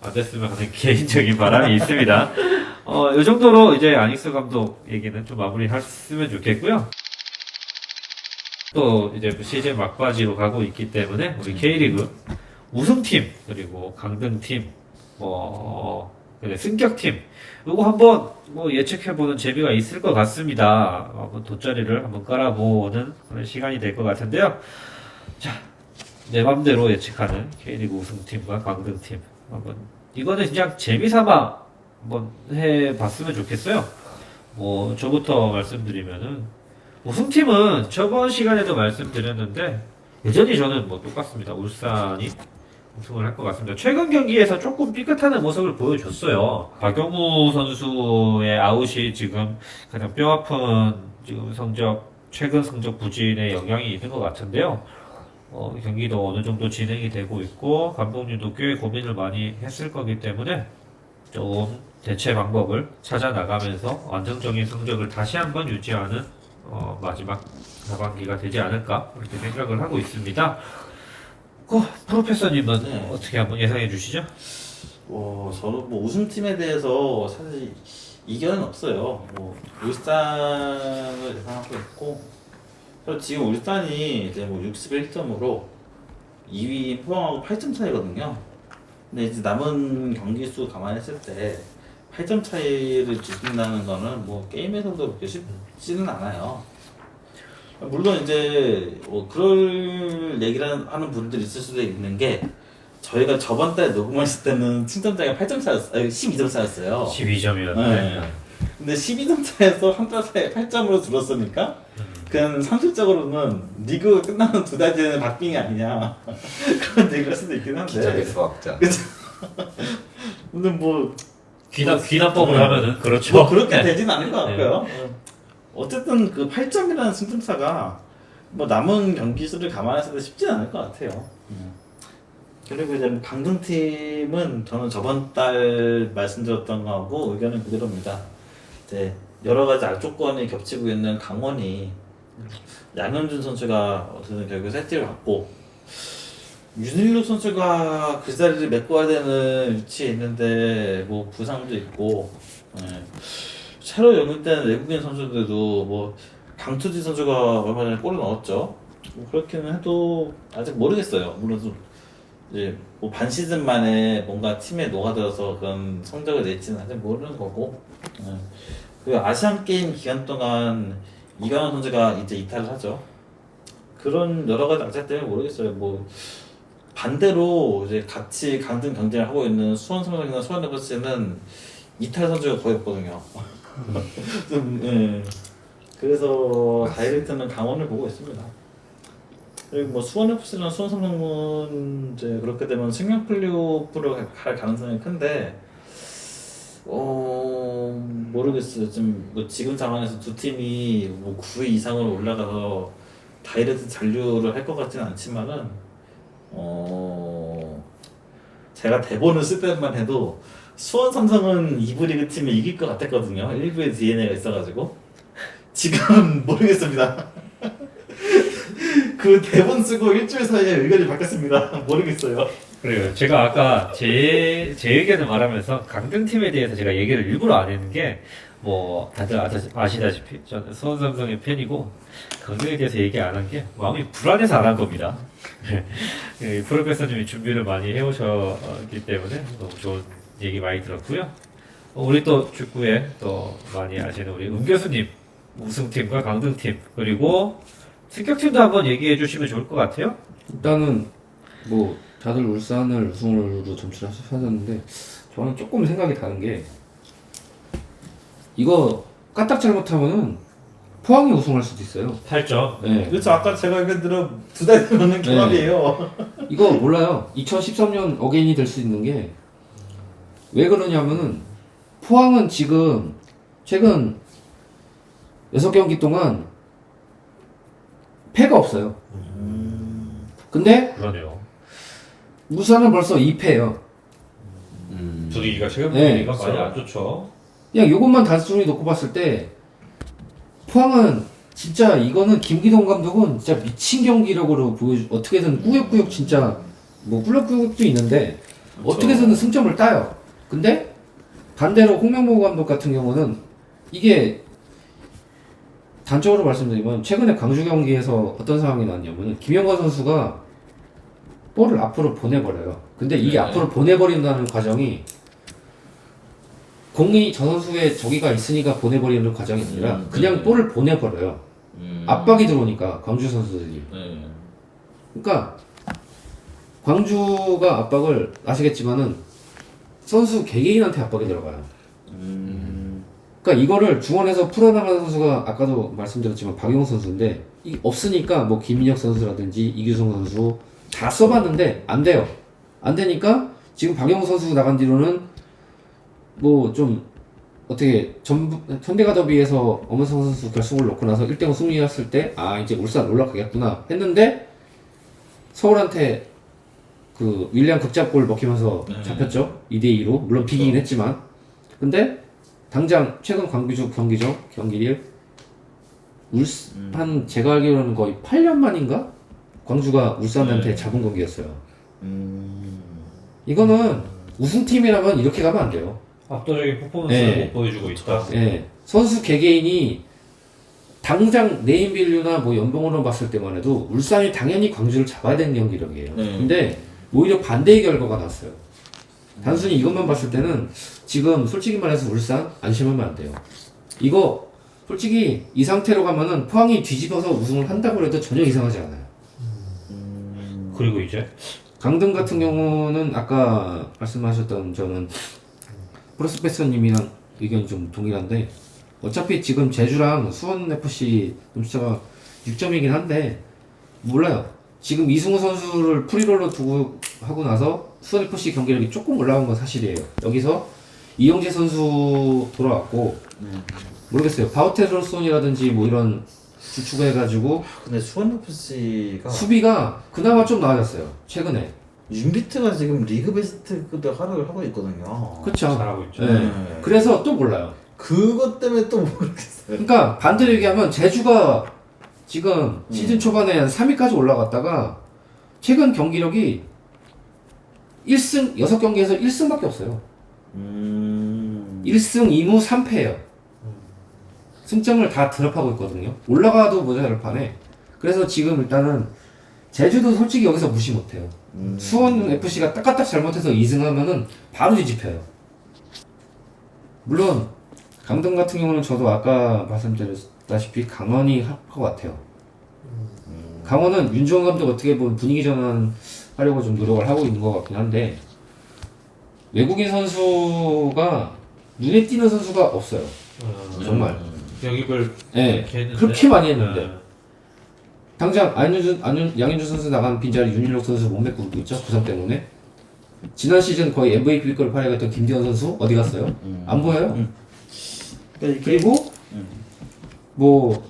안 됐으면 하는 개인적인 바람이 있습니다. 이 정도로 이제 아닉스 감독 얘기는 좀 마무리했으면 좋겠고요. 또 이제 시즌 막바지로 가고 있기 때문에 우리 K리그 우승팀 그리고 강등팀 승격팀 이거 한번 뭐 예측해보는 재미가 있을 것 같습니다. 한번 돗자리를 한번 깔아보는 그런 시간이 될 것 같은데요. 자, 내 맘대로 예측하는 K리그 우승팀과 강등팀 한번 이거는 그냥 재미삼아 한번 해봤으면 좋겠어요. 뭐 저부터 말씀드리면은 우승팀은 저번 시간에도 말씀드렸는데 여전히 저는 뭐 똑같습니다. 울산이 우승을 할 것 같습니다. 최근 경기에서 조금 삐끗하는 모습을 보여줬어요. 박용우 선수의 아웃이 지금 가장 뼈아픈 지금 최근 성적 부진에 영향이 있는 것 같은데요. 경기도 어느 정도 진행이 되고 있고 감독님도 꽤 고민을 많이 했을 거기 때문에 좀 대체 방법을 찾아 나가면서 안정적인 성적을 다시 한번 유지하는 마지막 하반기가 되지 않을까 그렇게 생각을 하고 있습니다. 프로페서님은 네. 어떻게 한번 예상해 주시죠? 저는 뭐 우승팀에 대해서 사실 이견은 없어요. 뭐 울산을 예상하고 있고 그리고 지금 울산이 이제 뭐 61점으로 2위 포항하고 8점 차이거든요. 근데 이제 남은 경기 수 감안했을 때 8점 차이를 지킨다는 거는 뭐 게임에서도 그렇게 쉽지는 않아요. 물론 이제 뭐 그럴 얘기를 하는 분들이 있을 수도 있는 게 저희가 저번 달에 녹음했을 때는 승점차가 8점 차였어요. 12점 차였어요. 12점이었는데 네. 근데 12점 차에서 한 달 사이에 8점으로 줄었으니까 그냥 상식적으로는 리그가 끝나는 두 달 뒤에는 바뀐 게 아니냐 그런 얘기를 할 수도 있긴 한데 기적의 수학자. 근데 뭐 귀납법을 하면은 그렇죠. 뭐 그렇게 네. 되진 않을 것 같고요. 어쨌든 그 8점이라는 승점차가 뭐 남은 경기 수를 감안했을 때 쉽진 않을 것 같아요. 그리고 이제 뭐 강등팀은 저는 저번 달 말씀드렸던 거하고 의견은 그대로입니다. 이제 여러 가지 악조건이 겹치고 있는 강원이 양현준 선수가 어쨌든 결국 세트를 갖고 윤일로 선수가 그 자리를 메꿔야 되는 위치에 있는데 뭐 부상도 있고 새로 영입된 외국인 선수들도 뭐 강투지 선수가 얼마 전에 골을 넣었죠. 뭐 그렇게는 해도 아직 모르겠어요. 물론 좀 이제 뭐 반 시즌 만에 뭔가 팀에 녹아들어서 그런 성적을 낼지는 아직 모르는 거고. 예. 그 아시안 게임 기간 동안 이강원 선수가 이제 이탈을 하죠. 그런 여러 가지 악재 때문에 모르겠어요. 뭐 반대로 이제 같이 강등 경쟁을 하고 있는 수원 삼성이나 수원 FC는 이탈 선수가 거의 없거든요. 좀, 예. 그래서 다이렉트는 강원을 보고 있습니다. 그리고 뭐 수원 FC랑 수원 삼성은 이제 그렇게 되면 승강 플레이오프로 갈 가능성이 큰데, 모르겠어요. 지금 상황에서 두 팀이 뭐 9위 이상으로 올라가서 다이렉트 잔류를 할 것 같지는 않지만은, 제가 대본을 쓸 때만 해도 수원 삼성은 2부 리그 팀이 이길 것 같았거든요. 1부에 DNA가 있어가지고. 지금 모르겠습니다. 그 대본 쓰고 일주일 사이에 의견이 바뀌었습니다. 모르겠어요. 그래요. 제가 아까 제 의견을 말하면서 강등팀에 대해서 제가 얘기를 일부러 안 했는 게, 뭐, 다들 아시다시피, 저는 수원 삼성의 팬이고, 강등에 대해서 얘기 안 한 게, 마음이 불안해서 안 한 겁니다. 프로페서님이 준비를 많이 해오셨기 때문에, 너무 좋은 얘기 많이 들었고요. 우리 또 축구에 또 많이 아시는 우리 은 교수님, 우승팀과 강등팀, 그리고 승격팀도 한번 얘기해 주시면 좋을 것 같아요. 일단은 뭐 다들 울산을 우승으로 점출하셨는데 저는 조금 생각이 다른 게 이거 까딱 잘못하면은 포항이 우승할 수도 있어요. 8점. 네. 그렇죠. 아까 제가 얘기 들어 2달 뒤면은 경합이에요. 이거 몰라요. 2013년 어게인이 될 수 있는 게 왜 그러냐면은 포항은 지금 최근 6경기 동안 패가 없어요. 근데 그러네요. 울산은 벌써 2패예요. 분위기가 최근 네. 분위기가 많이 안 좋죠. 그냥 요것만 단순히 놓고 봤을 때 포항은 진짜 이거는 김기동 감독은 진짜 미친 경기력으로 어떻게든 꾸역꾸역 진짜 뭐 꾸역꾸역도 있는데 그렇죠. 어떻게든 승점을 따요. 근데 반대로 홍명보 감독 같은 경우는 이게 단적으로 말씀드리면 최근에 광주 경기에서 어떤 상황이 나왔냐면 김영건 선수가 볼을 앞으로 보내버려요. 근데 이게 앞으로 보내버린다는 과정이 공이 저 선수의 저기가 있으니까 보내버리는 과정이 아니라 그냥 볼을 보내버려요. 압박이 들어오니까 광주 선수들이. 그러니까 광주가 압박을 아시겠지만은 선수 개개인한테 압박이 들어가요. 그러니까 이거를 중원에서 풀어나가는 선수가 아까도 말씀드렸지만 박용호 선수인데 이 없으니까 뭐 김민혁 선수라든지 이규성 선수 다 써봤는데 안 돼요. 안 되니까 지금 박용호 선수 나간 뒤로는 뭐 좀 어떻게 현대가 더비에서 엄은성 선수 결승을 놓고 나서 1대0 승리했을 때 아 이제 울산 올라가겠구나 했는데 서울한테 그 윌리안 극잡골 먹히면서 잡혔죠. 2대2로 물론 비기긴 했지만 근데 당장 최근 광주 경기일 한 제가 알기로는 거의 8년 만인가 광주가 울산한테 잡은 경기였어요. 이거는 우승팀이라면 이렇게 가면 안 돼요. 압도적인 퍼포먼스를 네. 못 보여주고 있다. 예, 선수 개개인이 당장 네임밸류나 뭐 연봉으로 봤을 때만 해도 울산이 당연히 광주를 잡아야 되는 경기력이에요. 근데 오히려 반대의 결과가 났어요. 단순히 이것만 봤을 때는 지금 솔직히 말해서 울산 안심하면 안 돼요. 이거 솔직히 이 상태로 가면은 포항이 뒤집어서 우승을 한다고 해도 전혀 이상하지 않아요. 그리고 이제 강등 같은 경우는 아까 말씀하셨던 저는 프로스페서님이랑 의견이 좀 동일한데 어차피 지금 제주랑 수원FC 점수차가 6점이긴 한데 몰라요. 지금 이승우 선수를 프리롤로 두고 하고 나서 수원FC 경기력이 조금 올라온 건 사실이에요. 여기서 이영재 선수 돌아왔고 모르겠어요. 바우테르손이라든지 뭐 이런 주축해가지고 근데 수원 FC가 수비가 그나마 좀 나아졌어요. 최근에. 윤비트가 지금 리그 베스트급의 활약을 하고 있거든요. 그렇죠. 잘하고 있죠. 네. 그래서 또 몰라요. 그것 때문에 또 모르겠어요. 그러니까 반대로 얘기하면 제주가 지금 시즌 초반에 한 3위까지 올라갔다가 최근 경기력이 1승 6경기에서 1승밖에 없어요. 1승 2무 3패예요. 승점을 다 드랍하고 있거든요. 올라가도 모자랄 판에. 그래서 지금 일단은 제주도 솔직히 여기서 무시 못해요. 수원 FC가 딱딱딱 잘못해서 2승하면은 바로 뒤집혀요. 물론 강등 같은 경우는 저도 아까 말씀드렸다시피 강원이 할 것 같아요. 강원은 윤주원 감독 어떻게 보면 분위기 전환하려고 좀 노력을 하고 있는 것 같긴 한데 외국인 선수가 눈에 띄는 선수가 없어요. 정말. 영입을 네, 이렇게 했는데. 그렇게 많이 했는데 네. 당장 양현준 선수 나간 빈자리 윤일록 선수 못 메꾸고 있죠. 부상 때문에. 지난 시즌 거의 MVP일 걸 팔아갔던 김대현 선수 어디 갔어요? 안 보여요. 그리고 뭐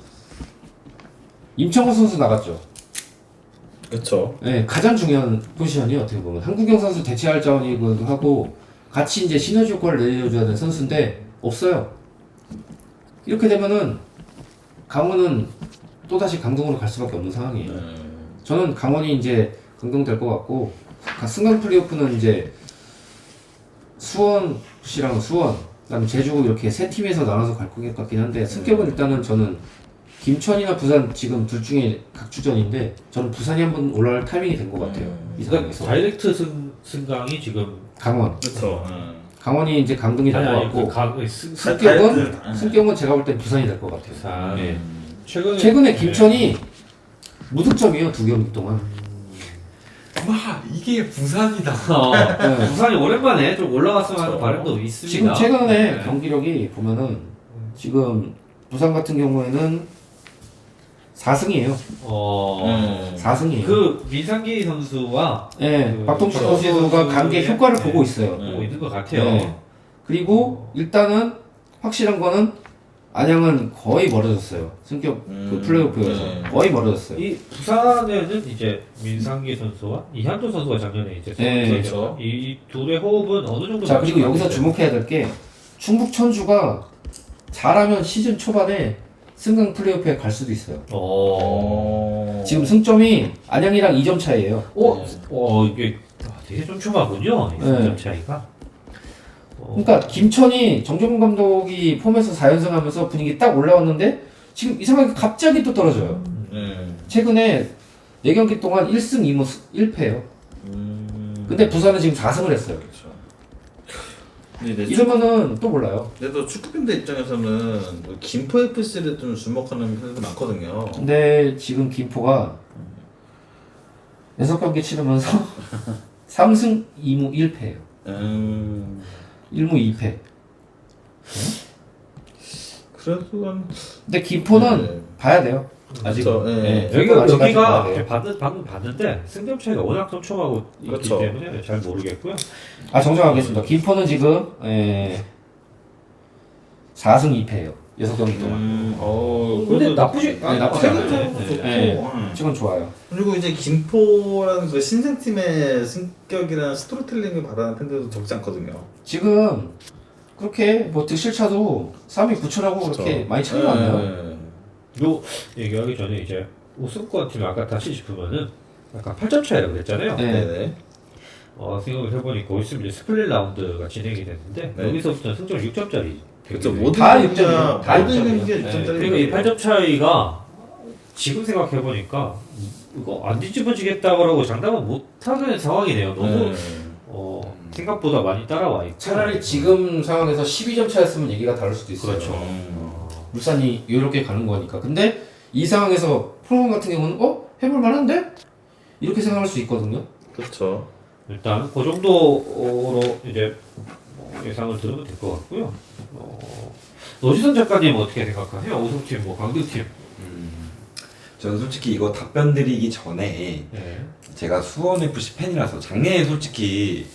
임창호 선수 나갔죠. 그렇죠. 네, 가장 중요한 포지션이 어떻게 보면 한국영 선수 대체할 자원이기도 하고 같이 이제 시너지 효과를 내려줘야 되는 선수인데 없어요. 이렇게 되면은 강원은 또 다시 강등으로 갈 수밖에 없는 상황이에요. 저는 강원이 이제 강등될 것 같고 승강 플레이오프는 이제 수원 FC랑 수원, 그다음에 제주 이렇게 세 팀에서 나눠서 갈 것 같긴 한데 승격은 일단은 저는 김천이나 부산 지금 둘 중에 각주전인데 저는 부산이 한번 올라갈 타이밍이 된 것 같아요. 이 그러니까 상황에서 다이렉트 승강이 지금 강원. 그렇죠. 강원이 이제 강등이 될 것 같고 다이렉트. 승격은 제가 볼 땐 부산이 될 것 같아요. 부산. 네. 최근에 김천이 무득점이에요 2경기 동안. 와 이게 부산이다. 네. 부산이 오랜만에 좀 올라갔으면 하는 그렇죠. 바람도 있습니다. 지금 최근에 네. 경기력이 보면은 지금 부산 같은 경우에는 4승이에요. 4승이에요. 그 민상기 선수와 네, 그 박동식 박동식 선수가 관계 선수의- 효과를 네. 보고 있어요. 보고 있는 것 같아요. 네. 그리고 일단은 확실한 거는 안양은 거의 멀어졌어요. 승격 그 플레이오프에서 거의 멀어졌어요. 이 부산에는 이제 민상기 선수와 이한도 선수가 작년에 이제 네, 그렇죠. 이 둘의 호흡은 어느 정도 자 그리고 맞춰 여기서 가는데. 주목해야 될 게 충북 천주가 잘하면 시즌 초반에 승강 플레이오프에 갈 수도 있어요. 지금 승점이 안양이랑 2점 차이예요. 이게 되게 촘촘하군요. 이 네. 승점 차이가. 그러니까 김천이 정종훈 감독이 폼에서 4연승 하면서 분위기 딱 올라왔는데 지금 이상하게 갑자기 또 떨어져요. 최근에 4경기 동안 1승 2무 1패예요. 근데 부산은 지금 4승을 했어요. 근데 이러면은 또 몰라요. 또 축구팬들 입장에서는 김포 FC를 좀 주목하는 팬들도 많거든요. 근데 지금 김포가 6경기 치르면서 3승 2무 1패예요. 1무 2패. 그래도 한 근데 김포는 네. 봐야 돼요. 아직. 그렇죠. 네. 김포는 아직까지 봐야 돼요. 방금 봤는데 승점 차이가 워낙 촘촘하고 있기 그렇죠. 때문에 잘 모르겠고요. 정정하겠습니다. 김포는 지금 4승 2패예요. 6경기 동안. 근데 나쁘지 나쁘지 않아요. 않아요. 좋고. 네. 지금 좋아요. 그리고 이제 김포라는 그 신생팀의 승격이라는 스토리텔링을 바라는 팬들도 적지 않거든요. 지금 그렇게 뭐 득실차도 3위 9천하고 그렇게 많이 차이가 안 나요. 요 얘기하기 전에 이제 우승권 팀 아까 다시 짚으면은 아까 8점 차이라고 그랬잖아요. 네. 네네. 생각을 해보니까 거기 있으면 이제 스플릿 라운드가 진행이 됐는데 네. 여기서부터 승점 6점짜리. 그렇죠. 모든 다 경기가- 육점이에요. 다 모든 육점이에요. 경기가 네. 6점짜리. 그리고 이 8점 차이가 지금 생각해보니까 이거 안 뒤집어지겠다고 장담은 못하는 상황이네요. 너무 생각보다 많이 따라와 있고. 차라리 지금 상황에서 12점 차였으면 얘기가 다를 수도 있어요. 그렇죠. 울산이 이렇게 가는 거니까. 근데 이 상황에서 프로그램 같은 경우는 해볼 만한데? 이렇게 생각할 수 있거든요. 그렇죠. 일단 그 정도로 이제 예상을 들으면 될 것 같고요. 노지선 작가님 어떻게 생각하세요? 우승팀, 강등팀. 저는 솔직히 이거 답변 드리기 전에 네. 제가 수원 FC 팬이라서 작년에 솔직히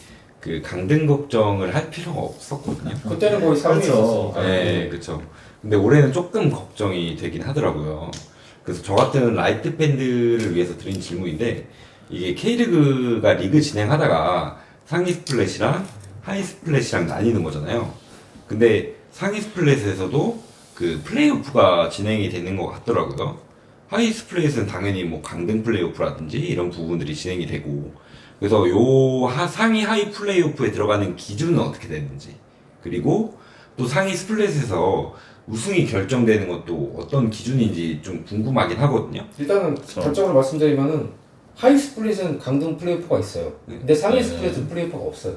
그 강등 걱정을 할 필요가 없었거든요. 그때는 거의 3위였으니까. 네, 그렇죠. 근데 올해는 조금 걱정이 되긴 하더라고요. 그래서 저 같은 라이트 팬들을 위해서 드린 질문인데 이게 K리그가 리그 진행하다가 상위 스플릿이랑 하위 스플릿이랑 나뉘는 거잖아요. 근데 상위 스플릿에서도 그 플레이오프가 진행이 되는 것 같더라고요. 하위 스플릿은 당연히 뭐 강등 플레이오프라든지 이런 부분들이 진행이 되고 그래서 요 상위 하위 플레이오프에 들어가는 기준은 어떻게 되는지 그리고 또 상위 스플릿에서 우승이 결정되는 것도 어떤 기준인지 좀 궁금하긴 하거든요. 일단은 결정으로 말씀드리면은 하이 스플릿은 강등 플레이오프가 있어요. 네. 근데 상위 네. 스플릿은 플레이오프가 없어요.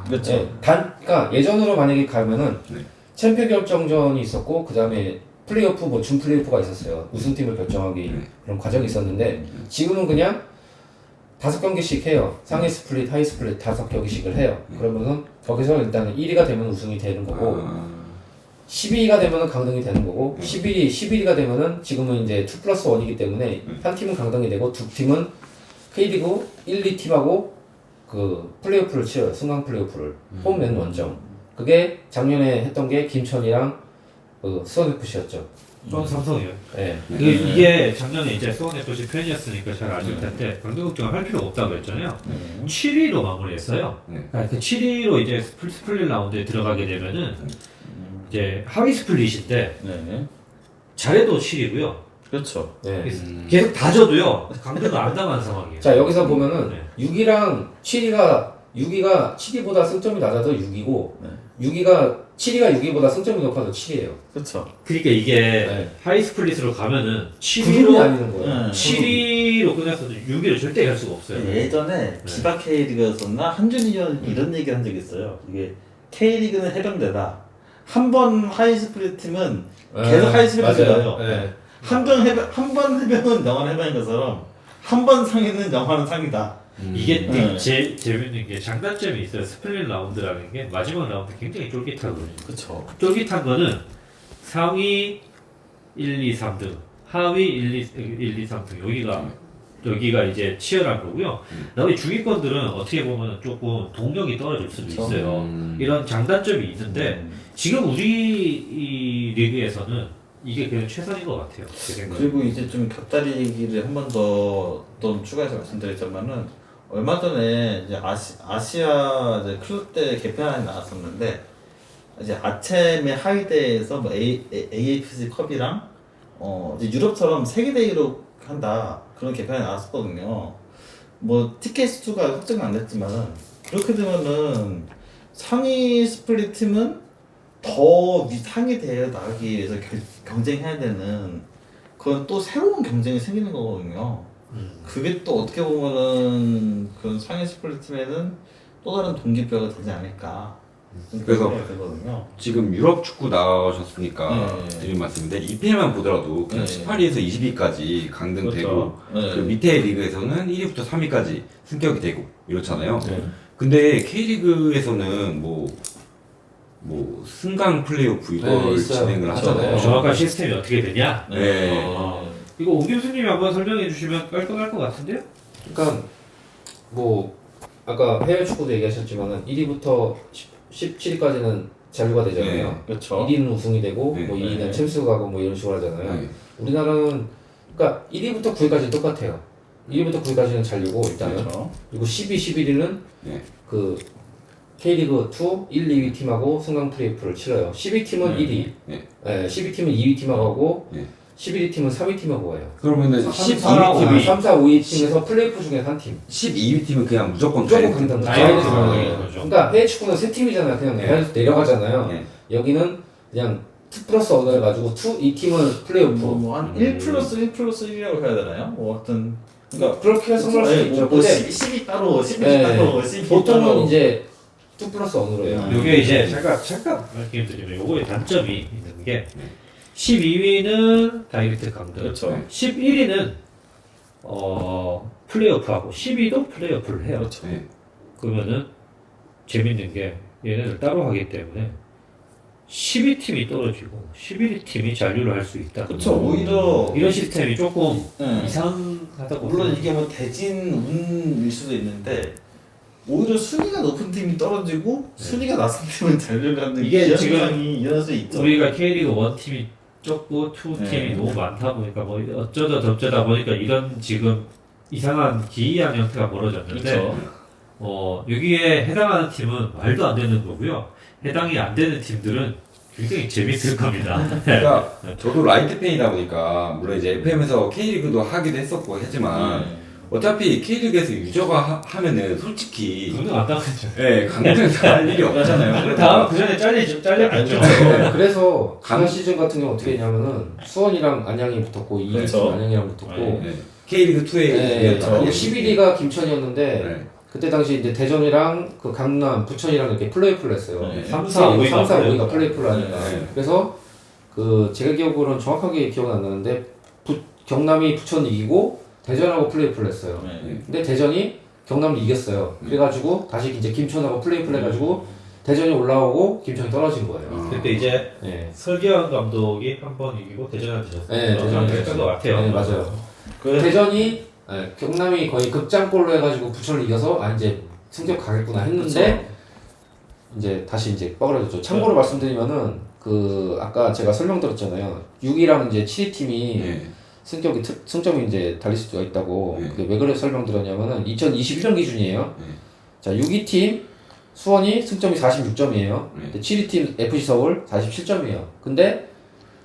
그렇죠. 네, 그러니까 예전으로 만약에 가면은 네. 챔피언 결정전이 있었고 그 다음에 플레이오프 뭐 준 플레이오프가 있었어요. 우승팀을 결정하기 네. 그런 과정이 있었는데 지금은 그냥 5경기씩 해요. 상위 스플릿, 하이 스플릿 5경기씩을 해요. 그러면은 거기서 일단 1위가 되면 우승이 되는 거고 12위가 되면은 강등이 되는 거고 11위가 되면은 지금은 이제 2+1이기 때문에 한 팀은 강등이 되고 두 팀은 K리그 1, 2팀하고 그 플레이오프를 치러요. 승강 플레이오프를 홈앤 원정. 그게 작년에 했던 게 김천이랑 그 수원FC였죠. 수원 삼성이요. 네. 이게 작년에 이제 수원 FC 팬이었으니까 잘 아실 텐데 강등 걱정을 할 필요가 없다고 했잖아요. 7위로 마무리했어요. 네. 그러니까 그 7위로 이제 스플릿 라운드에 들어가게 되면은 이제 하위 스플릿인데 네. 잘해도 7위고요. 그렇죠. 네. 계속 다져도요 강등을 안 당한 상황이에요. 자 여기서 보면은 네. 6위랑 7위가 7위보다 승점이 낮아도 6위고 네. 7위가 6위보다 승점이 높아도 7위예요. 그렇죠. 그러니까 이게 네. 하위 스플릿으로 가면은 9위로 7위로 아니는 거예요. 네. 7위로 끝났어도 6위를 절대 갈 수가 없어요. 예전에 비바 K리그였었나 한준희 의원 이런 얘기를 한 적이 있어요. 이게 K리그는 해병대다. 한 번 하이 스플릿 팀은 계속 하이 스플릿을 맞아요. 가요. 네. 한 번 해병은 영원 해병인 것처럼 한 번 상위는 영원한 상이다. 이게 네. 제일 재밌는 게 장단점이 있어요. 스플릿 라운드라는 게 마지막 라운드 굉장히 쫄깃하거든요. 그렇죠. 쫄깃한 거는 상위 1, 2, 3등, 하위 1, 2, 3등 여기가 이제 치열한 거고요. 나머지 중위권들은 어떻게 보면 조금 동력이 떨어질 수도 그쵸. 있어요. 이런 장단점이 있는데 지금 우리 이 리그에서는 이게 그냥 최선인 것 같아요. 제 생각에. 그리고 이제 좀 곁다리 얘기를 한 번 더 또 추가해서 말씀드리자면은 얼마 전에 이제 아시아 이제 클럽 대 개편안이 나왔었는데 이제 아챔의 하위대에서 뭐 AFC 컵이랑 이제 유럽처럼 세계 대회로 한다 그런 개편이 나왔었거든요. 뭐 티켓 수가 확정은 안 됐지만은 그렇게 되면은 상위 스플릿 팀은 더 상위 대회에 나가기 위해서 경쟁해야 되는 그건 또 새로운 경쟁이 생기는 거거든요. 그게 또 어떻게 보면은 그런 상위 스플릿 팀에는 또 다른 동기부여가 되지 않을까. 그래서 생각이 들거든요. 지금 유럽 축구 나가셨으니까 네. 드린 말씀인데 EPL만 보더라도 그냥 네. 18위에서 20위까지 강등되고 그렇죠. 네. 그 밑에 리그에서는 1위부터 3위까지 승격이 되고 이렇잖아요. 네. 근데 K리그에서는 뭐 승강 플레이오프 이걸 네, 있어요. 진행을 그렇죠. 하잖아요. 정확한 시스템이 어떻게 되냐? 네. 이거 오 교수님이 한번 설명해 주시면 깔끔할 것 같은데요? 그러니까 뭐 아까 해외 축구도 얘기하셨지만은 1위부터 17위까지는 잔류가 되잖아요. 네. 그렇죠. 1위는 우승이 되고 네. 뭐 2위는 네. 챔스 가고 뭐 이런 식으로 하잖아요. 네. 우리나라는 그러니까 1위부터 9위까지 똑같아요. 1위부터 9위까지는 잔류고 일단은 그렇죠. 그리고 10위, 11위는 네. 그 K리그 2 1, 2위 팀하고 승강 플레이오프를 치러요. 12팀은 1위, 네. 12팀은 2위 팀하고 가고 네. 11위 팀은 3위 팀하고 가요. 그러면은 12위 팀이 12위 3, 4, 5위 팀에서 플레이오프 중에 한 팀. 12위 팀은 그냥 무조건 무조건 다이렉트. 강등. 다이렉트 다이렉트 강등이에요, 강등이에요. 그죠. 그러니까 해외 축구는 세 팀이잖아요. 그냥 네. 내려가잖아요. 네. 여기는 그냥 2+1 해가지고 이 팀은 플레이오프. 뭐한 1+1+1이라고 해야 되나요? 뭐 하여튼 그러니까 그렇게 해석할 수 있죠. 근데 10이 따로 10이 네. 따로 10이 보통은 따로 이제 2+1으로 해요. 요게 이제 잠깐 말씀드리면 요거의 단점이 있는 게 12위는 다이렉트 강등, 그렇죠. 11위는 플레이오프하고 10위도 플레이오프를 해요. 그렇죠. 네. 그러면은 재밌는 게 얘네들 따로 하기 때문에 12팀이 떨어지고 11팀이 잔류를 할 수 있다. 그렇죠. 오히려 이런 시스템이 조금 네. 이상하다고 물론 이게 뭐 대진 운일 수도 있는데 오히려 순위가 높은 팀이 떨어지고 순위가 낮은 팀은 잔류하는 이게 지금 현상이 일어날 수 있죠. 우리가 K리그 1팀이 적고 2팀이 네. 너무 많다 보니까 뭐 어쩌다 저쩌다 보니까 이런 지금 이상한 기이한 형태가 벌어졌는데 그렇죠. 여기에 해당하는 팀은 말도 안 되는 거고요. 해당이 안 되는 팀들은 굉장히 재밌을 겁니다. 그러니까 저도 라이트 팬이다 보니까 물론 이제 FM에서 K리그도 하기도 했었고 하지만 어차피 K리그에서 유저가 하면은 솔직히 강등 안 당하죠. 네, 강등 할 일이 없잖아요. 다음 그 전에 잘렸겠죠. 그래서 지난 시즌 같은 경우 어떻게 했냐면은 수원이랑 안양이 붙었고 2위 그렇죠. 팀 안양이랑 붙었고 네. K리그 2의 네, 11위가 김천이었는데 네. 그때 당시 이제 대전이랑 그 강남, 부천이랑 이렇게 플레이오프를 했어요. 네. 3, 4, 5위가 3, 4, 5위가 플레이오프를 하니까. 네. 그래서 그 제가 기억으로는 정확하게 기억은 안 나는데 경남이 부천 이기고 대전하고 플레이오프를 했어요. 네. 근데 대전이 경남을 이겼어요. 그래가지고 다시 이제 김천하고 플레이오프를 해가지고 대전이 올라오고 김천이 떨어진 거예요. 그때 이제 네. 설기현 감독이 한 번 이기고 대전한테 졌어요. 네, 대전한테 그랬던 것 같아요. 네, 맞아요. 그래서 대전이 경남이 거의 극장골로 해가지고 부천을 이겨서 이제 승격 가겠구나 했는데 이제 다시 이제 뻐그러졌죠. 참고로 말씀드리면은 그 아까 제가 설명드렸잖아요. 6위랑 이제 7위 팀이 네. 승점이 이제 달릴 수가 있다고. 네. 그게 왜 그래 설명드렸냐면은 2021년 기준이에요. 네. 자, 6위 팀 수원이 승점이 46점이에요. 네. 7위 팀 FC 서울 47점이에요. 근데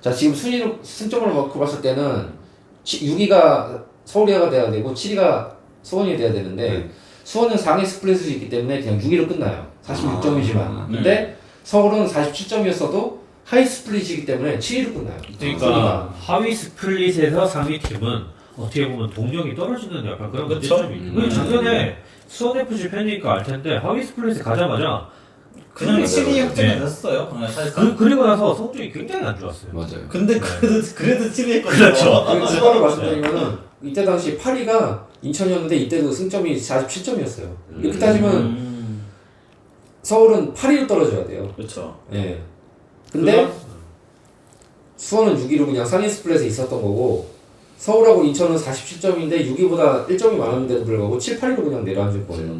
자, 지금 순위로 승점을 놓고 봤을 때는 6위가 서울이가 돼야 되고 7위가 수원이 돼야 되는데 네. 수원은 상위 스플릿이 있기 때문에 그냥 6위로 끝나요. 46점이지만. 아, 근데 서울은 47점이었어도 하이 스플릿이기 때문에 7위로 끝나요. 그러니까 하위 스플릿에서 상위 팀은 어떻게 보면 동력이 떨어지는 약간 그런 그쵸? 문제점이 있고 작년에 수원 FC 팬이니까 알 텐데 하위 스플릿에 가자마자 그냥 7위 확정이 네. 됐어요. 그냥 사실상. 그리고 나서 성적이 굉장히 안 좋았어요. 맞아요. 근데 그래도 7위 했거든요. 그렇죠. 추가로 말씀드리면은 이때 당시 8위가 인천이었는데 이때도 승점이 47점이었어요. 이렇게 따지면 서울은 8위로 떨어져야 돼요. 그렇죠. 예. 근데 수원은 6위로 그냥 상위 스플릿에 있었던 거고 서울하고 인천은 47점인데 6위보다 1점이 많았는데도 불구하고 7, 8위로 그냥 내려앉을 거예요.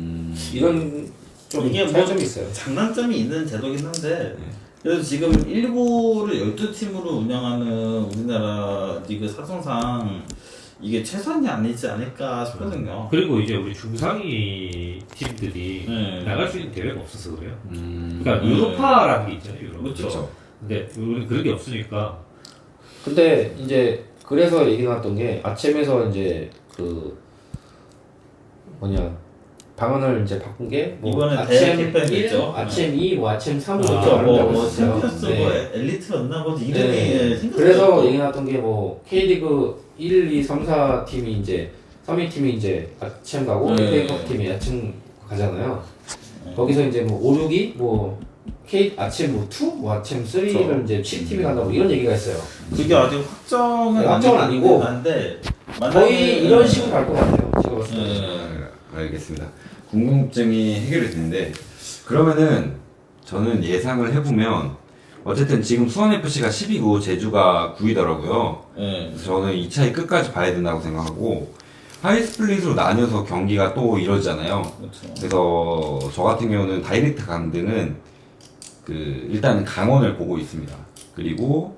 이런 좀 이게 뭐 차이점이 있어요. 장단점이 있는 제도긴 한데 그래서 지금 일부를 12팀으로 운영하는 우리나라 리그 사정상 이게 최선이 아니지 않을까 싶거든요. 그리고 이제 우리 중상위 팀들이 나갈 수 있는 대회가 없어서 그래요. 그러니까 유로파라는 게 있잖아요. 유로파. 그렇죠. 근데 우리 그런 게 없으니까 근데 이제 그래서 얘기 나왔던 게 아침에서 이제 그 방안을 이제 바꾼 게 뭐 이번에 아침 대회 캠페인 1, 됐죠. 아침 2, 뭐 아침 3 이렇게 아, 말한다고 뭐 했어요. 챔피언스 네. 뭐 엘리트였나 뭐 이름이 네. 생각도 그래서 없고. 얘기 나왔던 게 뭐 K리그 1, 2, 3, 4 팀이 이제 3위 팀이 이제 아침 가고 네. FA컵 팀이 아침 가잖아요. 거기서 이제 뭐 5, 6위 뭐 아침 뭐 2, 뭐 아침 3를 이제 7팀이 간다고 이런 얘기가 있어요. 그게 아직 확정은 네, 확정은 아니고 한데 거의 이런 식으로 갈 것 같아요. 제가 봤을 때. 알겠습니다. 궁금증이 해결이 됐는데 그러면은 저는 예상을 해보면 어쨌든 지금 수원FC가 10위고 제주가 9위더라고요. 네. 저는 이 차이 끝까지 봐야 된다고 생각하고 하이 스플릿으로 나뉘어서 경기가 또 이루어지잖아요. 그렇죠. 그래서 저 같은 경우는 다이렉트 강등은 일단은 강원을 보고 있습니다. 그리고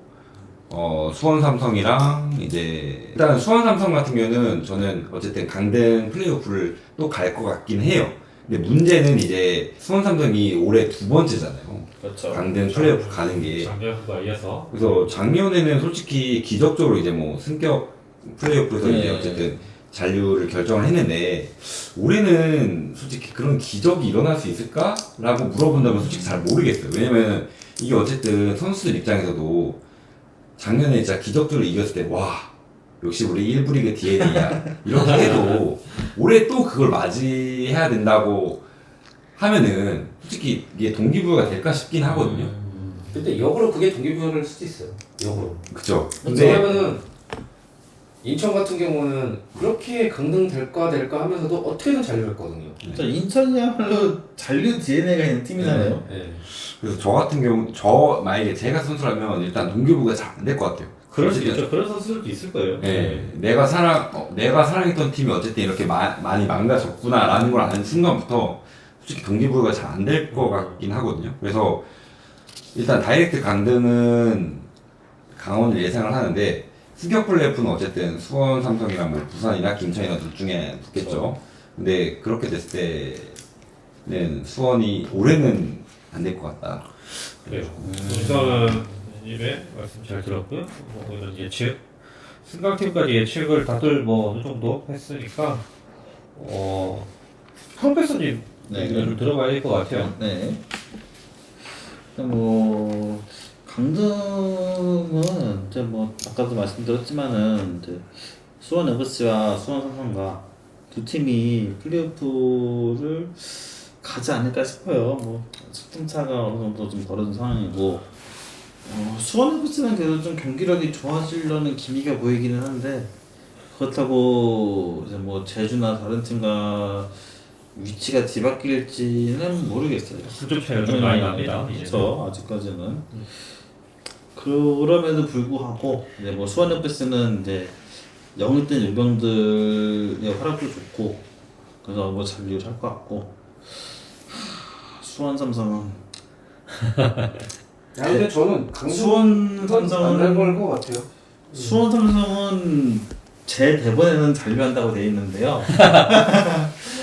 수원 삼성이랑 이제 일단 수원 삼성 같은 경우는 저는 어쨌든 강등 플레이오프를 또 갈 것 같긴 해요. 근데 문제는 이제 수원 삼성이 올해 2번째잖아요. 그렇죠. 강등 플레이오프 가는 게. 작년과 이어서 그래서 작년에는 솔직히 기적적으로 이제 뭐 승격 플레이오프에서 네. 이제 어쨌든 잔류를 결정을 했는데 올해는 솔직히 그런 기적이 일어날 수 있을까라고 물어본다면 솔직히 잘 모르겠어요. 왜냐면 이게 어쨌든 선수들 입장에서도 작년에 진짜 기적적으로 이겼을 때 와 역시 우리 1부 리그 DNA야 이렇게 해도 올해 또 그걸 맞이해야 된다고 하면은 솔직히 이게 동기부여가 될까 싶긴 하거든요. 근데 역으로 그게 동기부여를 수도 있어요. 역으로. 그쵸? 근데 왜냐면은 인천 같은 경우는 그렇게 강등될까 하면서도 어떻게든 잔류했거든요. 진짜 인천이야말로 잔류 DNA가 있는 팀이잖아요. 네. 그래서 저 같은 경우 만약에 제가 선수라면 일단 동기부여가 잘 안 될 것 같아요. 그럴 수 있죠. 그런 선수들도 있을 거예요. 네, 내가 사랑했던 팀이 어쨌든 이렇게 많이 망가졌구나라는 걸 아는 순간부터 솔직히 동기부여가 잘 안 될 것 같긴 하거든요. 그래서 일단 다이렉트 강등은 강원을 예상을 하는데 승격 플레이오프는 어쨌든 수원 삼성이랑 뭐 부산이나 김천이나 둘 중에 붙겠죠. 근데 그렇게 됐을 때는 수원이 올해는 안 될 것 같다. 그래요. 우선님의 말씀 잘 들었고요. 뭐 이런 예측, 승강팀까지 예측을 다들 뭐 어느 정도 했으니까 황배선님 네. 얘기를 들어봐야 될 것 같아요. 네. 뭐 강등은 이제 뭐 아까도 말씀드렸지만은 이제 수원 FC와 수원 삼성과 두 팀이 플레이오프를 가지 않을까 싶어요. 뭐 승차가 어느 정도 좀 벌어진 상황이고 수원 FC는 그래도 좀 경기력이 좋아지려는 기미가 보이기는 한데 그렇다고 이제 뭐 제주나 다른 팀과 위치가 뒤바뀔지는 모르겠어요. 수준 차이가 좀 많이 납니다. 그렇죠. 아직까지는. 그럼에도 불구하고 이제 뭐 수원 FC는 이제 영입된 용병들의 활약도 좋고 그래서 뭐 잘 이길 것 같고 수원 삼성은 근데 저는 수원 삼성은 안될것 같아요. 수원 삼성은 제 대본에는 잔류한다고 돼 있는데요.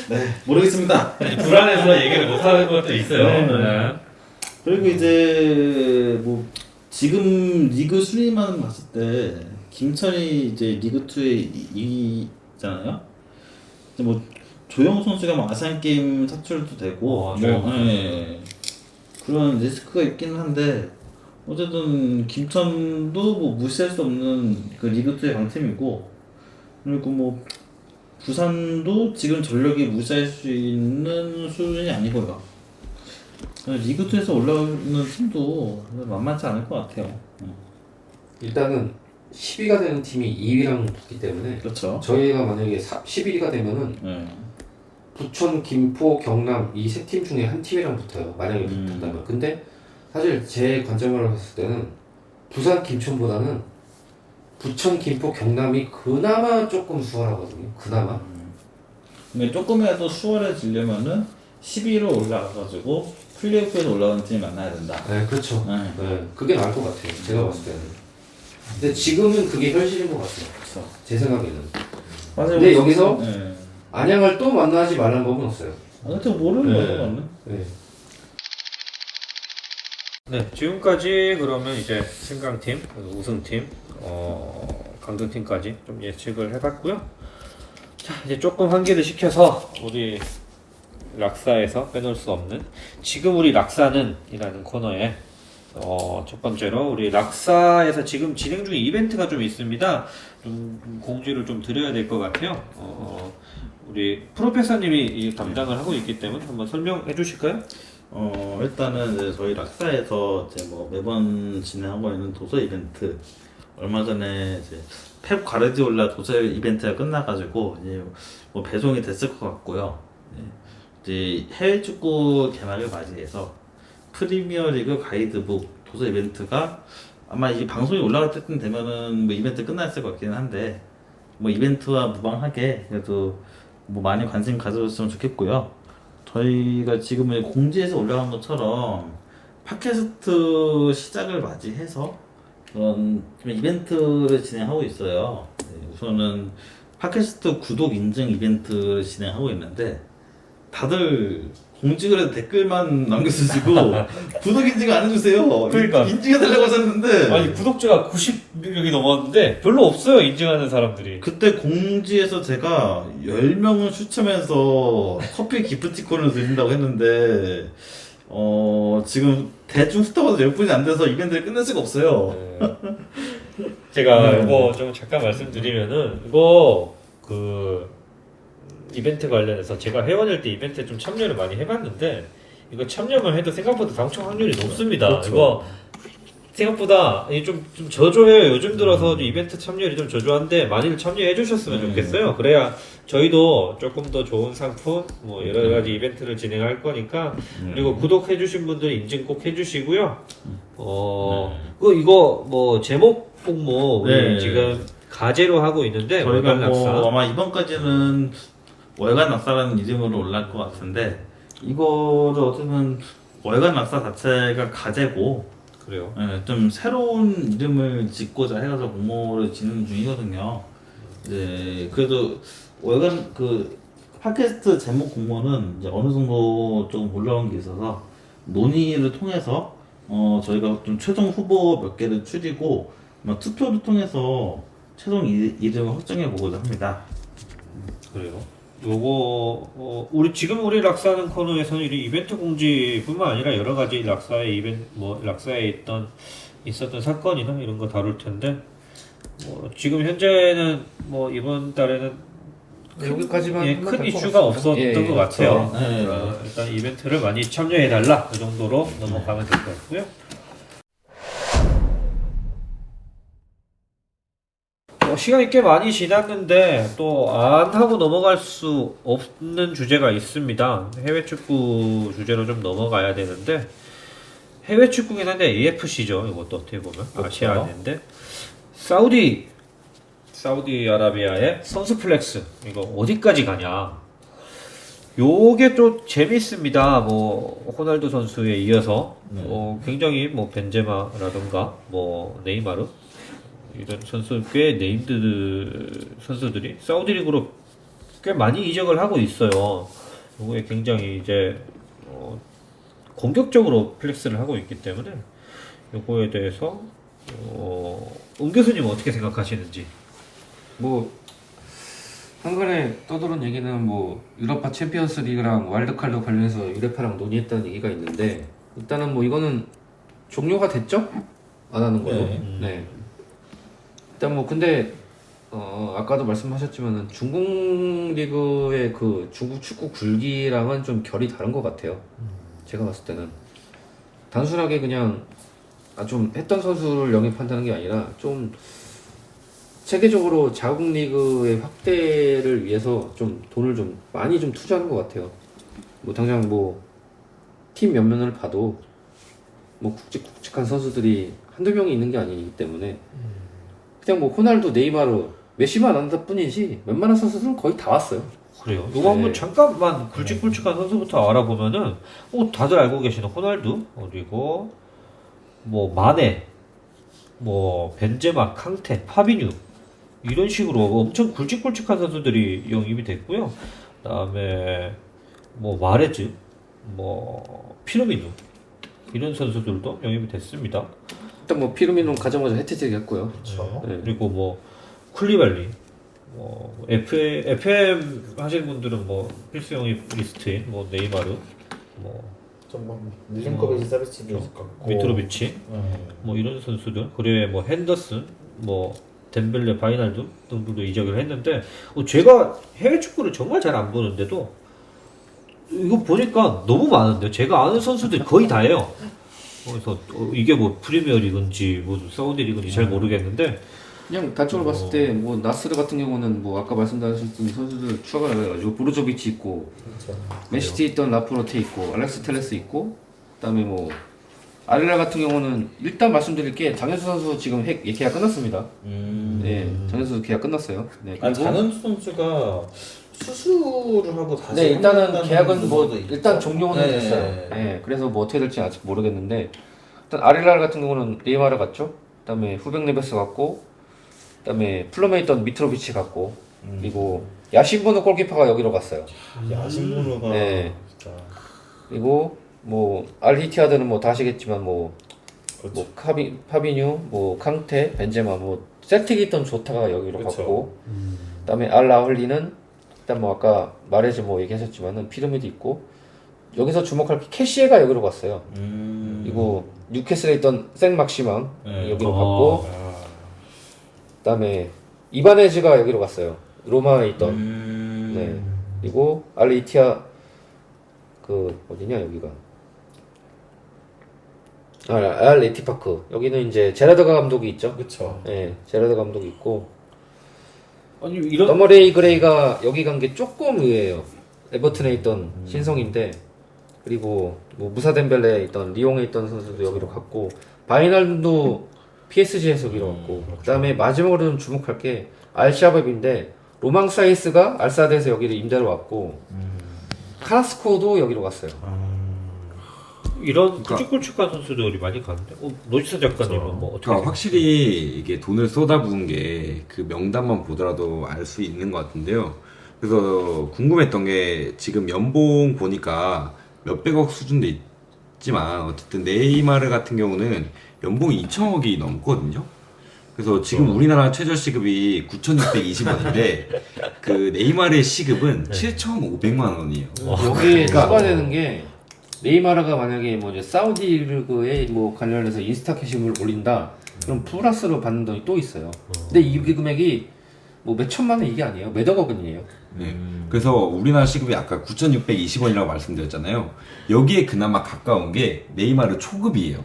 네 모르겠습니다. 불안해서 얘기를 못하는 것도 있어요. 네. 그리고 이제 뭐 지금 리그 순위만 봤을 때 김천이 이제 리그 2의 2위잖아요. 이제 뭐 조영우 선수가 뭐 아시안 게임 탈출도 되고 조영우 선수. 그런 리스크가 있기는 한데 어쨌든 김천도 뭐 무시할 수 없는 그 리그 2의 강팀이고 그리고 뭐 부산도 지금 전력이 무시할 수 있는 수준이 아니고요. 리그 2에서 올라오는 팀도 만만치 않을 것 같아요. 일단은 10위가 되는 팀이 2위랑 붙기 때문에 그렇죠. 저희가 만약에 11위가 되면은 네. 부천, 김포, 경남 이 세 팀 중에 한 팀이랑 붙어요. 만약에 붙는다면. 근데 사실 제 관점으로 봤을 때는 부산, 김천보다는 부천, 김포, 경남이 그나마 조금 수월하거든요. 그나마. 근데 조금이라도 수월해지려면은 12위로 올라가가지고 플레이오프에서 올라가는 팀이 만나야 된다. 네, 그렇죠. 네. 네, 그게 나을 것 같아요. 제가 봤을 때는. 근데 지금은 그게 현실인 것 같아요. 그렇죠. 제 생각에는. 맞아요. 근데 여기서 네. 안양을 또 만나지 말라는 법은 없어요. 근데 모르는 네. 거죠, 맞네. 네. 네, 지금까지 그러면 이제 승강팀, 우승팀, 강등팀까지 좀 예측을 해봤고요. 자, 이제 조금 환기를 시켜서 우리 락사에서 빼놓을 수 없는 지금 우리 락사는 이라는 코너에 첫 번째로 우리 락사에서 지금 진행 중인 이벤트가 좀 있습니다. 좀 공지를 좀 드려야 될 것 같아요. 우리 프로페서님이 이 담당을 하고 있기 때문에 한번 설명해 주실까요? 일단은 이제 저희 락사에서 이제 뭐 매번 진행하고 있는 도서 이벤트 얼마 전에 이제 펩 가르디올라 도서 이벤트가 끝나가지고 이제 뭐 배송이 됐을 것 같고요. 이제 해외 축구 개막을 맞이해서 프리미어리그 가이드북 도서 이벤트가 아마 이 방송이 올라갈 때쯤 되면은 뭐 이벤트 끝났을 것 같기는 한데 뭐 이벤트와 무방하게 그래도 뭐 많이 관심 가져줬으면 좋겠고요. 저희가 지금은 공지에서 올라간 것처럼 팟캐스트 시작을 맞이해서 그런 이벤트를 진행하고 있어요. 네, 우선은 팟캐스트 구독 인증 이벤트를 진행하고 있는데 다들 공지글에 댓글만 남겨주시고 구독 인증 안 해주세요. 그러니까. 인증해달라고 하셨는데 아니 구독자가 90명이 넘었는데 별로 없어요, 인증하는 사람들이. 그때 공지에서 제가 10명을 추첨해서 커피 기프티콘을 드린다고 했는데 지금 대충 스타보다 10분이 안 돼서 이벤트를 끝낼 수가 없어요. 제가 이거 좀 잠깐 말씀드리면은 이거 그 이벤트 관련해서 제가 회원일 때 이벤트에 좀 참여를 많이 해봤는데 이거 참여만 해도 생각보다 당첨 확률이 높습니다. 그렇죠. 이거 생각보다 좀 저조해요. 요즘 들어서 이벤트 참여율이 좀 저조한데 많이들 참여해 주셨으면 좋겠어요. 그래야 저희도 조금 더 좋은 상품, 뭐 여러 가지 이벤트를 진행할 거니까 그리고 구독해 주신 분들 인증 꼭 해주시고요. 이거 뭐 제목 공모 우리 지금 가제로 하고 있는데 저희가 월간 낙사. 아마 이번까지는 월간 낙사라는 이름으로 올라갈 것 같은데 이거를 어쩌면 월간 낙사 자체가 가제고 그래요. 좀 새로운 이름을 짓고자 해가지고 공모를 진행 중이거든요. 이제 그래도 월간 그 팟캐스트 제목 공모는 이제 어느 정도 조금 올라온 게 있어서 논의를 통해서 저희가 좀 최종 후보 몇 개를 추리고 투표를 통해서 최종 이름을 확정해 보고자 합니다. 그래요. 요거 우리 락사하는 코너에서는 이 이벤트 공지뿐만 아니라 여러 가지 락사의 이벤트 락사에 있었던 사건이나 이런 거 다룰 텐데 뭐 지금 현재는 뭐 이번 달에는 여기까지만 예, 하면 큰 될것 이슈가 같습니다. 없었던 예, 예. 것 같아요. 네. 일단 이벤트를 많이 참여해달라 그 정도로 넘어가면 될 것 같고요. 시간이 꽤 많이 지났는데 또 안 하고 넘어갈 수 없는 주제가 있습니다. 해외 축구 주제로 좀 넘어가야 되는데 해외 축구긴 한데 AFC죠. 이것도 어떻게 보면 아시아인데 사우디아라비아의 선수 플렉스 이거 어디까지 가냐? 요게 또 재밌습니다. 뭐 호날두 선수에 이어서 굉장히 뭐 벤제마라든가 뭐 네이마르 이런 선수 꽤 네임드 선수들이 사우디 리그로 꽤 많이 이적을 하고 있어요. 요거에 굉장히 이제 공격적으로 플렉스를 하고 있기 때문에 요거에 대해서 은 교수님 어떻게 생각하시는지? 뭐 한간에 떠도는 얘기는 뭐 유럽파 챔피언스 리그랑 와일드카드 관련해서 유레파랑 논의했다는 얘기가 있는데 일단은 뭐 이거는 종료가 됐죠? 안 하는 걸로. 네. 네. 일단 뭐 근데 아까도 말씀하셨지만은 중국 리그의 그 중국 축구 굴기랑은 좀 결이 다른 것 같아요. 제가 봤을 때는 단순하게 그냥 좀 했던 선수를 영입한다는 게 아니라 좀 세계적으로 자국 리그의 확대를 위해서 좀 돈을 좀 많이 좀 투자하는 것 같아요. 뭐 당장 뭐 팀 면면을 봐도 뭐 굵직굵직한 선수들이 한두 명이 있는 게 아니기 때문에 그냥 뭐 호날두, 네이마르, 메시만 안 한다 뿐이지 웬만한 선수들은 거의 다 왔어요. 그래요. 이거 한번 네. 잠깐만 굵직굵직한 선수부터 알아보면은 다들 알고 계시는 호날두 그리고 뭐 마네, 뭐 벤제마, 캉테, 파비뉴 이런 식으로 엄청 굵직굵직한 선수들이 영입이 됐고요. 그다음에 뭐 마레즈, 뭐 피르미누 이런 선수들도 영입이 됐습니다. 일단 뭐 피르미노 가자마자 해트트릭 했고요. 네. 그리고 뭐 쿨리발리, 뭐 FM 하시는 분들은 뭐 필수 영입 리스트인 뭐 네이마르, 뭐 좀막 밀린코비치 사비치도 있을 것 같고 미트로비치, 뭐 이런 선수들, 그리고 뭐 핸더슨, 뭐 덴벨레, 바이날두 등들도 이적을 했는데 제가 해외 축구를 정말 잘 안 보는데도 이거 보니까 너무 많은데요. 제가 아는 선수들이 거의 다예요. 그래서 이게 뭐 프리미어 리그인지 뭐 사우디 리그인지 잘 모르겠는데 그냥 단적으로 봤을 때 뭐 나스르 같은 경우는 뭐 아까 말씀하셨던 선수들 추가가 돼가지고 브로조비치 있고 그렇죠. 맨시티 있던 라프로테 있고 알렉스 텔레스 있고 그다음에 뭐 아릴라 같은 경우는 일단 말씀드릴 게 장현수 선수 지금 계약 끝났습니다. 네, 장현수 선수 계약 끝났어요. 네, 아 장현수 선수가 수술을 하고 다시 네, 일단은 한다는 계약은 뭐 보도도 있고. 일단 종료는 네. 됐어요. 네, 그래서 뭐 어떻게 될지 아직 모르겠는데 일단 아릴라 같은 경우는 네이마르 갔죠. 그다음에 후백 네베스 갔고, 그다음에 플럼에 있던 미트로비치 갔고, 그리고 야신보노 골키퍼가 여기로 갔어요. 야신부르가 네. 진짜 그리고 뭐 알히티아드는 뭐 다 아시겠지만 뭐 그렇죠. 파비뉴, 뭐 캉테, 벤제마, 뭐 셀틱이 있던 조타가 여기로 그쵸. 갔고, 그다음에 알라홀리는 일단 뭐 아까 마레즈 뭐 얘기하셨지만은 피르미드 있고 여기서 주목할 게 캐시에가 여기로 갔어요. 그리고 뉴캐슬에 있던 생 막시망 네. 여기로 갔고, 아, 그다음에 이바네즈가 여기로 갔어요. 로마에 있던. 네. 그리고 알리티아 그 어디냐 여기가. 알레티파크 여기는 이제 제라드 감독이 있죠. 그쵸. 네, 제라드 감독이 있고 아니 이런 너머레이 그레이가 여기 간 게 조금 의외예요. 에버튼에 있던 신성인데 그리고 뭐 무사 덴벨레에 있던 리옹에 있던 선수도 여기로 갔고 바이날도 PSG에서 여기로 갔고 그다음에 마지막으로 좀 주목할 게 알샤밥인데 로망 사이스가 알사드에서 여기로 임대로 왔고 카라스코도 여기로 갔어요. 이런 굵직굵직한 선수들이 많이 가는데 노지선 작가님은 뭐 어떻게 그러니까 확실히 이게 돈을 쏟아부은 게 그 명단만 보더라도 알 수 있는 것 같은데요. 그래서 궁금했던 게 지금 연봉 보니까 몇백억 수준도 있지만 어쨌든 네이마르 같은 경우는 연봉이 2천억이 넘거든요. 그래서 지금 우리나라 최저 시급이 9,620원인데 그 네이마르의 시급은 7,500만 원이에요. 여기에 추가되는 게 네이마르가 만약에 뭐 이제 사우디 리그에 뭐 관련해서 인스타 게시물을 올린다. 그럼 플러스로 받는 돈이 또 있어요. 근데 이 금액이 뭐 몇 천만 원 이게 아니에요. 몇억 원이에요. 네. 그래서 우리나라 시급이 아까 9,620원이라고 말씀드렸잖아요. 여기에 그나마 가까운 게 네이마르 초급이에요.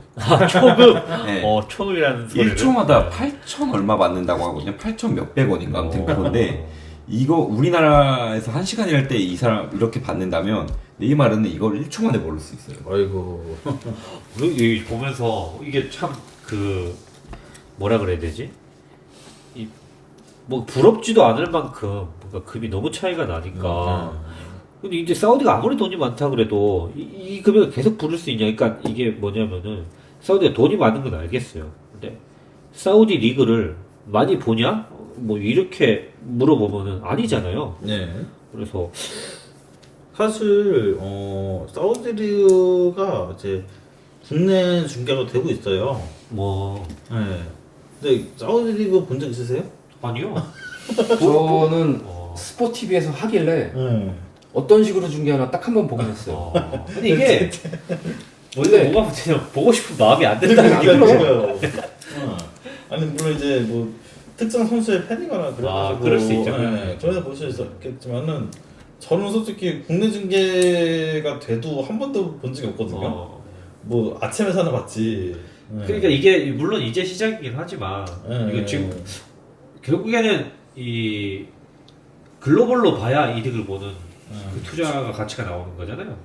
초급. 네. 초급이라는 소리를. 1초마다 8천 얼마 받는다고 하거든요. 8천 몇백 원인가 아무튼 그건데 이거 우리나라에서 1시간 일할 때 이 사람 이렇게 받는다면 네이마르는 이걸 1초 만에 벌을 수 있어요. 아이고. 이 보면서 이게 참 그 뭐라 그래야 되지? 이 뭐 부럽지도 않을 만큼 뭔가 급이 너무 차이가 나니까. 근데 이제 사우디가 아무리 돈이 많다 그래도 이 금액을 계속 부를 수 있냐? 그러니까 이게 뭐냐면은 사우디가 돈이 많은 건 알겠어요. 근데 사우디 리그를 많이 보냐? 뭐 이렇게 물어보면은 아니잖아요. 네. 그래서 사실 사우디 리그가 이제 국내 중계가 되고 있어요. 뭐 네. 근데 사우디 리그 본 적 있으세요? 아니요. 저는 어. 스포티비에서 하길래 네. 어떤 식으로 중계하나 딱 한 번 보긴 했어요. 근데 이게 근데- 뭐가 문제냐? 보고 싶은 마음이 안 된다는 게 그러니까 문제예요. 아니 물론 이제 뭐 특정 선수의 팬이거나 그래가지고 그럴 수 있죠. 그래서 볼 수 있었겠지만은 저는 솔직히 국내 중계가 돼도 한 번도 본 적이 없거든요. 뭐 아침에서는 봤지. 네. 그러니까 이게 물론 이제 시작이긴 하지만 네. 이게 지금 결국에는 이 글로벌로 봐야 이득을 보는 그 투자가 가치가 나오는 거잖아요.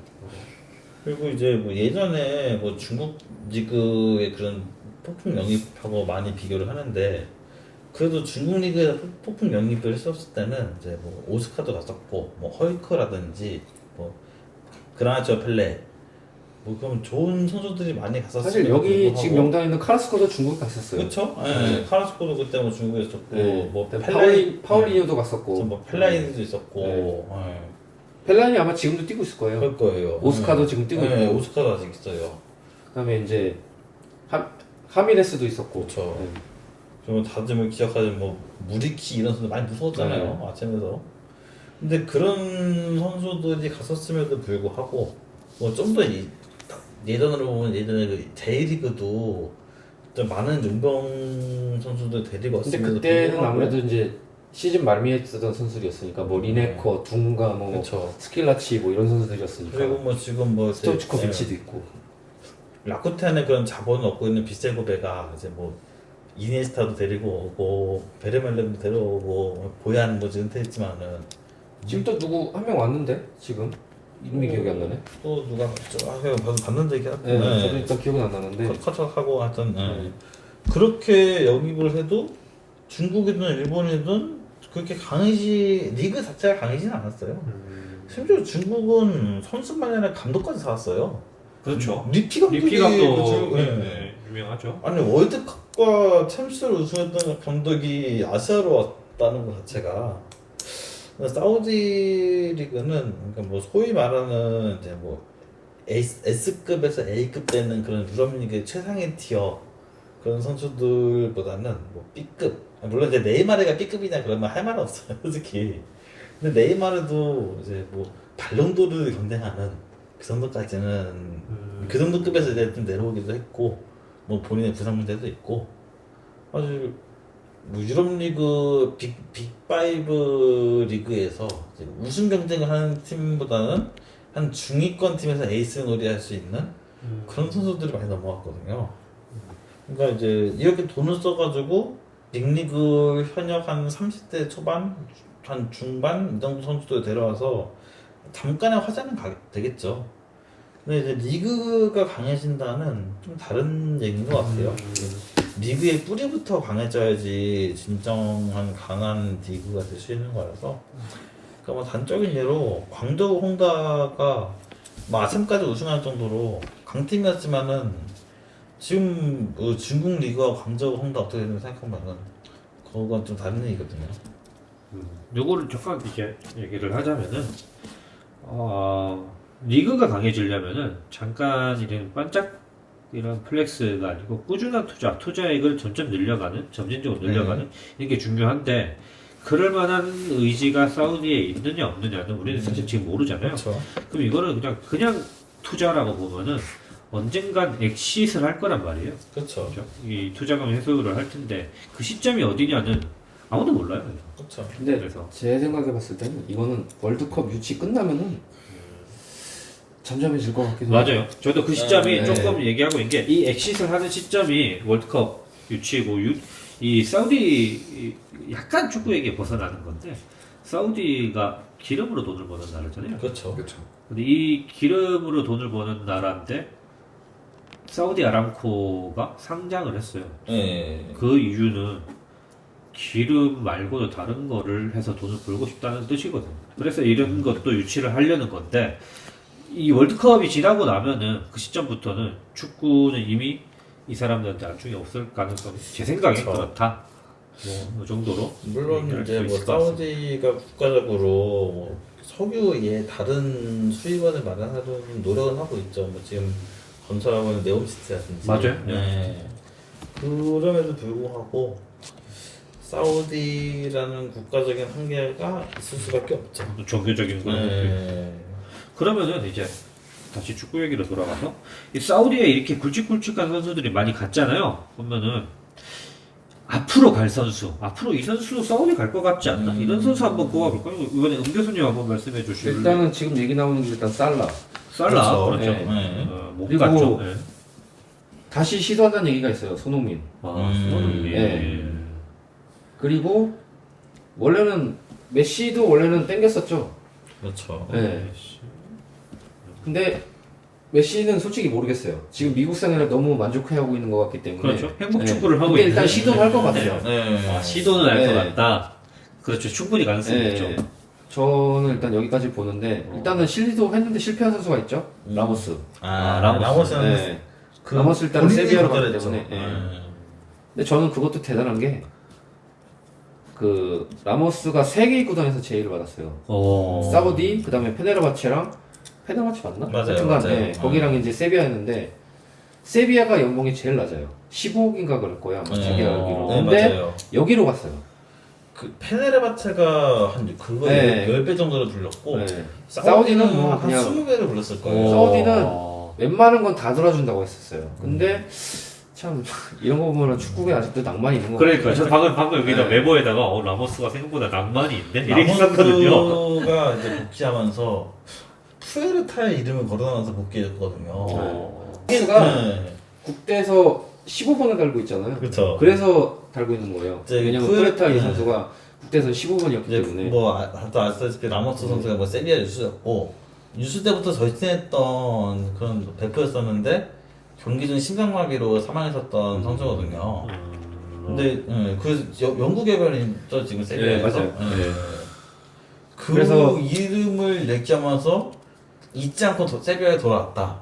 그리고 이제 뭐 예전에 뭐 중국 리그의 그런 폭풍 영입하고 많이 비교를 하는데 그래도 중국 리그에서 폭풍 영입을 했었을 때는 이제 뭐 오스카도 갔었고 뭐 헐크라든지 뭐 그라나치오 펠레 뭐 그럼 좋은 선수들이 많이 갔었어요. 사실 여기 지금 명단에 있는 카라스코도 중국 갔었어요. 그렇죠. 네. 카라스코도 그때 뭐 중국에 있었고 네. 뭐 파울리뉴도 갔었고 뭐 펠라이드도 있었고 네. 펠라니 아마 지금도 뛰고 있을 거예요. 그럴 거예요. 오스카도 지금 뛰고 네, 있고. 오스카도 아직 있어요. 그다음에 이제 하미레스도 있었고. 그렇죠. 네. 좀 다들 뭐 기억하는 뭐 무리키 이런 선수 많이 무서웠잖아요. 아침에서. 근데 그런 선수들이 갔었음에도 불구하고 뭐 좀 더 예전으로 보면 예전에 그 J리그도 좀 많은 용병 선수들 데리고 근데 왔음에도 그때는 불구하고 아무래도 이제 시즌 말미에 쓰던 선수들이었으니까 뭐 리네커, 둥가, 뭐 그렇죠. 스킬라치 뭐 이런 선수들이었으니까. 그리고 뭐 지금 뭐 스토이치코비치도 있고. 라쿠텐의 그런 자본을 얻고 있는 비셀고베가 이제 뭐 이니에스타도 데리고 오고 베르멜렘도 데려오고 보얀 뭐 지금 은퇴했지만은 지금 또 누구 한 명 왔는데 지금 이름이 기억이 안 나네. 또 누가 봤는데 이렇게 네, 저도 일단 기억은 안 나는데. 커척하고 하여튼 그렇게 영입을 해도 중국이든 일본이든 그렇게 강해지 리그 자체가 강해지는 않았어요. 심지어 중국은 선수만이 아니라 감독까지 사왔어요. 그렇죠. 리피 감독이 리피 감독 그 유명하죠. 아니 월드컵과 챔스를 우승했던 감독이 아시아로 왔다는 것 자체가 사우디 리그는 그러니까 뭐 소위 말하는 이제 뭐 S급에서 A급 되는 그런 유럽 리그 최상의 티어 그런 선수들보다는 뭐 B급 물론 이제 네이마르가 B급이냐 그러면 할 말 없어요 솔직히. 근데 네이마르도 이제 뭐 발롱도르를 경쟁하는 그 정도까지는 그 정도 급에서 이제 좀 내려오기도 했고 뭐 본인의 부상 문제도 있고 사실 뭐 유럽 리그 빅5 리그에서 이제 우승 경쟁을 하는 팀보다는 한 중위권 팀에서 에이스 놀이할 수 있는 그런 선수들이 많이 넘어왔거든요. 그러니까 이제 이렇게 돈을 써가지고 빅리그 현역 한 30대 초반, 한 중반 이 정도 선수들 데려와서 잠깐의 화제는 되겠죠. 근데 이제 리그가 강해진다는 좀 다른 얘기인 것 같아요. 리그의 뿌리부터 강해져야지 진정한 강한 리그가 될 수 있는 거라서. 그러니까 뭐 단적인 예로 광저우 홍다가 뭐 아침까지 우승할 정도로 강팀이었지만은 지금 중국 리그와 광저우 홍다 어떻게 되는지 생각하면은 그건 좀 다른 얘기거든요. 요거를 조금 이제 얘기를 하자면은 리그가 강해지려면은 잠깐 이런 반짝 이런 플렉스가 아니고 꾸준한 투자액을 점점 늘려가는, 점진적으로 늘려가는 이런 게 중요한데 그럴 만한 의지가 사우디에 있느냐 없느냐는 우리는 사실 지금 모르잖아요. 그렇죠. 그럼 이거는 그냥 투자라고 보면은 언젠간 엑시트를 할 거란 말이에요. 그렇죠. 그죠? 이 투자금 회수를 할 텐데 그 시점이 어디냐는 아무도 몰라요. 그렇죠. 근데 그래서 제 생각에 봤을 때는 이거는 월드컵 유치 끝나면은 잠잠해질 것 같기도 해요. 맞아요. 저도 그 시점이 네. 조금 얘기하고 있는 게 이 엑시트를 하는 시점이 월드컵 유치고 이 사우디 약간 축구 얘기에 벗어나는 건데 사우디가 기름으로 돈을 버는 나라잖아요. 그렇죠. 그렇죠. 근데 이 기름으로 돈을 버는 나라인데 사우디 아람코가 상장을 했어요. 예. 그 이유는 기름 말고도 다른 거를 해서 돈을 벌고 싶다는 뜻이거든요. 그래서 이런 것도 유치를 하려는 건데 이 월드컵이 지나고 나면은 그 시점부터는 축구는 이미 이 사람들한테 나중에 없을 가능성이 제 생각에 그렇죠. 그렇다. 뭐 이 정도로 물론 얘기할 이제 수 뭐 있을 것 같습니다. 사우디가 국가적으로 뭐 석유에 다른 수입원을 마련하려는 노력은 하고 있죠. 뭐 지금 건설하고 있는 네옴시티라든지. 맞아요. 네. 그럼에도 불구하고 사우디라는 국가적인 한계가 있을 수밖에 없죠. 종교적인 거는 네. 그러면은 이제 다시 축구 얘기로 돌아가서 이 사우디에 이렇게 굵직굵직한 선수들이 많이 갔잖아요. 그러면은 앞으로 갈 선수, 앞으로 이 선수 사우디 갈 것 같지 않나? 이런 선수 한번 꼽아볼까요? 이번에 은 교수님 한번 말씀해 주실래요? 일단은 지금 얘기 나오는 게 일단 살라. 살라 그렇죠. 그렇죠. 네. 못 그리고 갔죠. 네. 다시 시도한다는 얘기가 있어요. 손흥민. 손흥민. 네. 그리고 원래는 메시도 원래는 땡겼었죠. 그렇죠. 네. 근데 메시는 솔직히 모르겠어요. 지금 미국 생활에 너무 만족해하고 있는 것 같기 때문에. 그렇죠. 행복 축구를 하고 근데 있는. 일단 시도는 할 것 같아요. 네. 아, 시도는 할 것 네. 같다. 그렇죠. 충분히 가능성이 네. 있죠. 저는 일단 여기까지 보는데 일단은 시도 했는데 실패한 선수가 있죠. 라모스. 아, 라모스. 라모스는 네. 라모스 일단은 본인이 세비야로 갔기 거절했죠. 때문에, 예. 네. 근데 저는 그것도 대단한 게 그 라모스가 3개 구단에서 제의를 받았어요. 사우디, 그다음에 페네르바체랑 페네르바체 맞나? 맞아요, 하여튼간, 맞아요. 네, 거기랑 이제 세비야였는데 세비야가 연봉이 제일 낮아요. 15억인가 그럴 거야. 아마 자기 알기로. 네, 근데 맞아요. 여기로 갔어요. 그 페네르바체가 한 그거 네. 10배 정도를 불렀고 네. 사우디는 사우디는 뭐 한 그냥 20배를 불렀을 거예요. 사우디는 웬만한 건 다 들어준다고 했었어요. 근데 참 이런 거 보면 축구에 아직도 낭만이 있는 거 그러니까 저 방금 여기다 네. 메모에다가 라모스가 생각보다 낭만이 있네 이렇게 썼거든요. 라모스가 이제 복귀하면서 푸에르타의 이름을 거론하면서 복귀했거든요. 라모스가 네. 국대에서 15번을 달고 있잖아요. 그렇죠. 그래서 달고 있는 거예요. 이제 왜냐면 그- 푸에르타 이 네. 선수가 국대에서 15번이었기 이제 때문에. 뭐 다들 아시다시피 라모스 선수가 뭐 세비야 유수였고 유수 때부터 절친했던 그런 베프였었는데 경기 중 심장마비로 사망했었던 선수거든요. 근데 그 영구 개발이죠 지금 세비야에서. 네, 맞아요. 네. 그 그래서- 이름을 내기하면서 잊지 않고 세비야에 돌아왔다.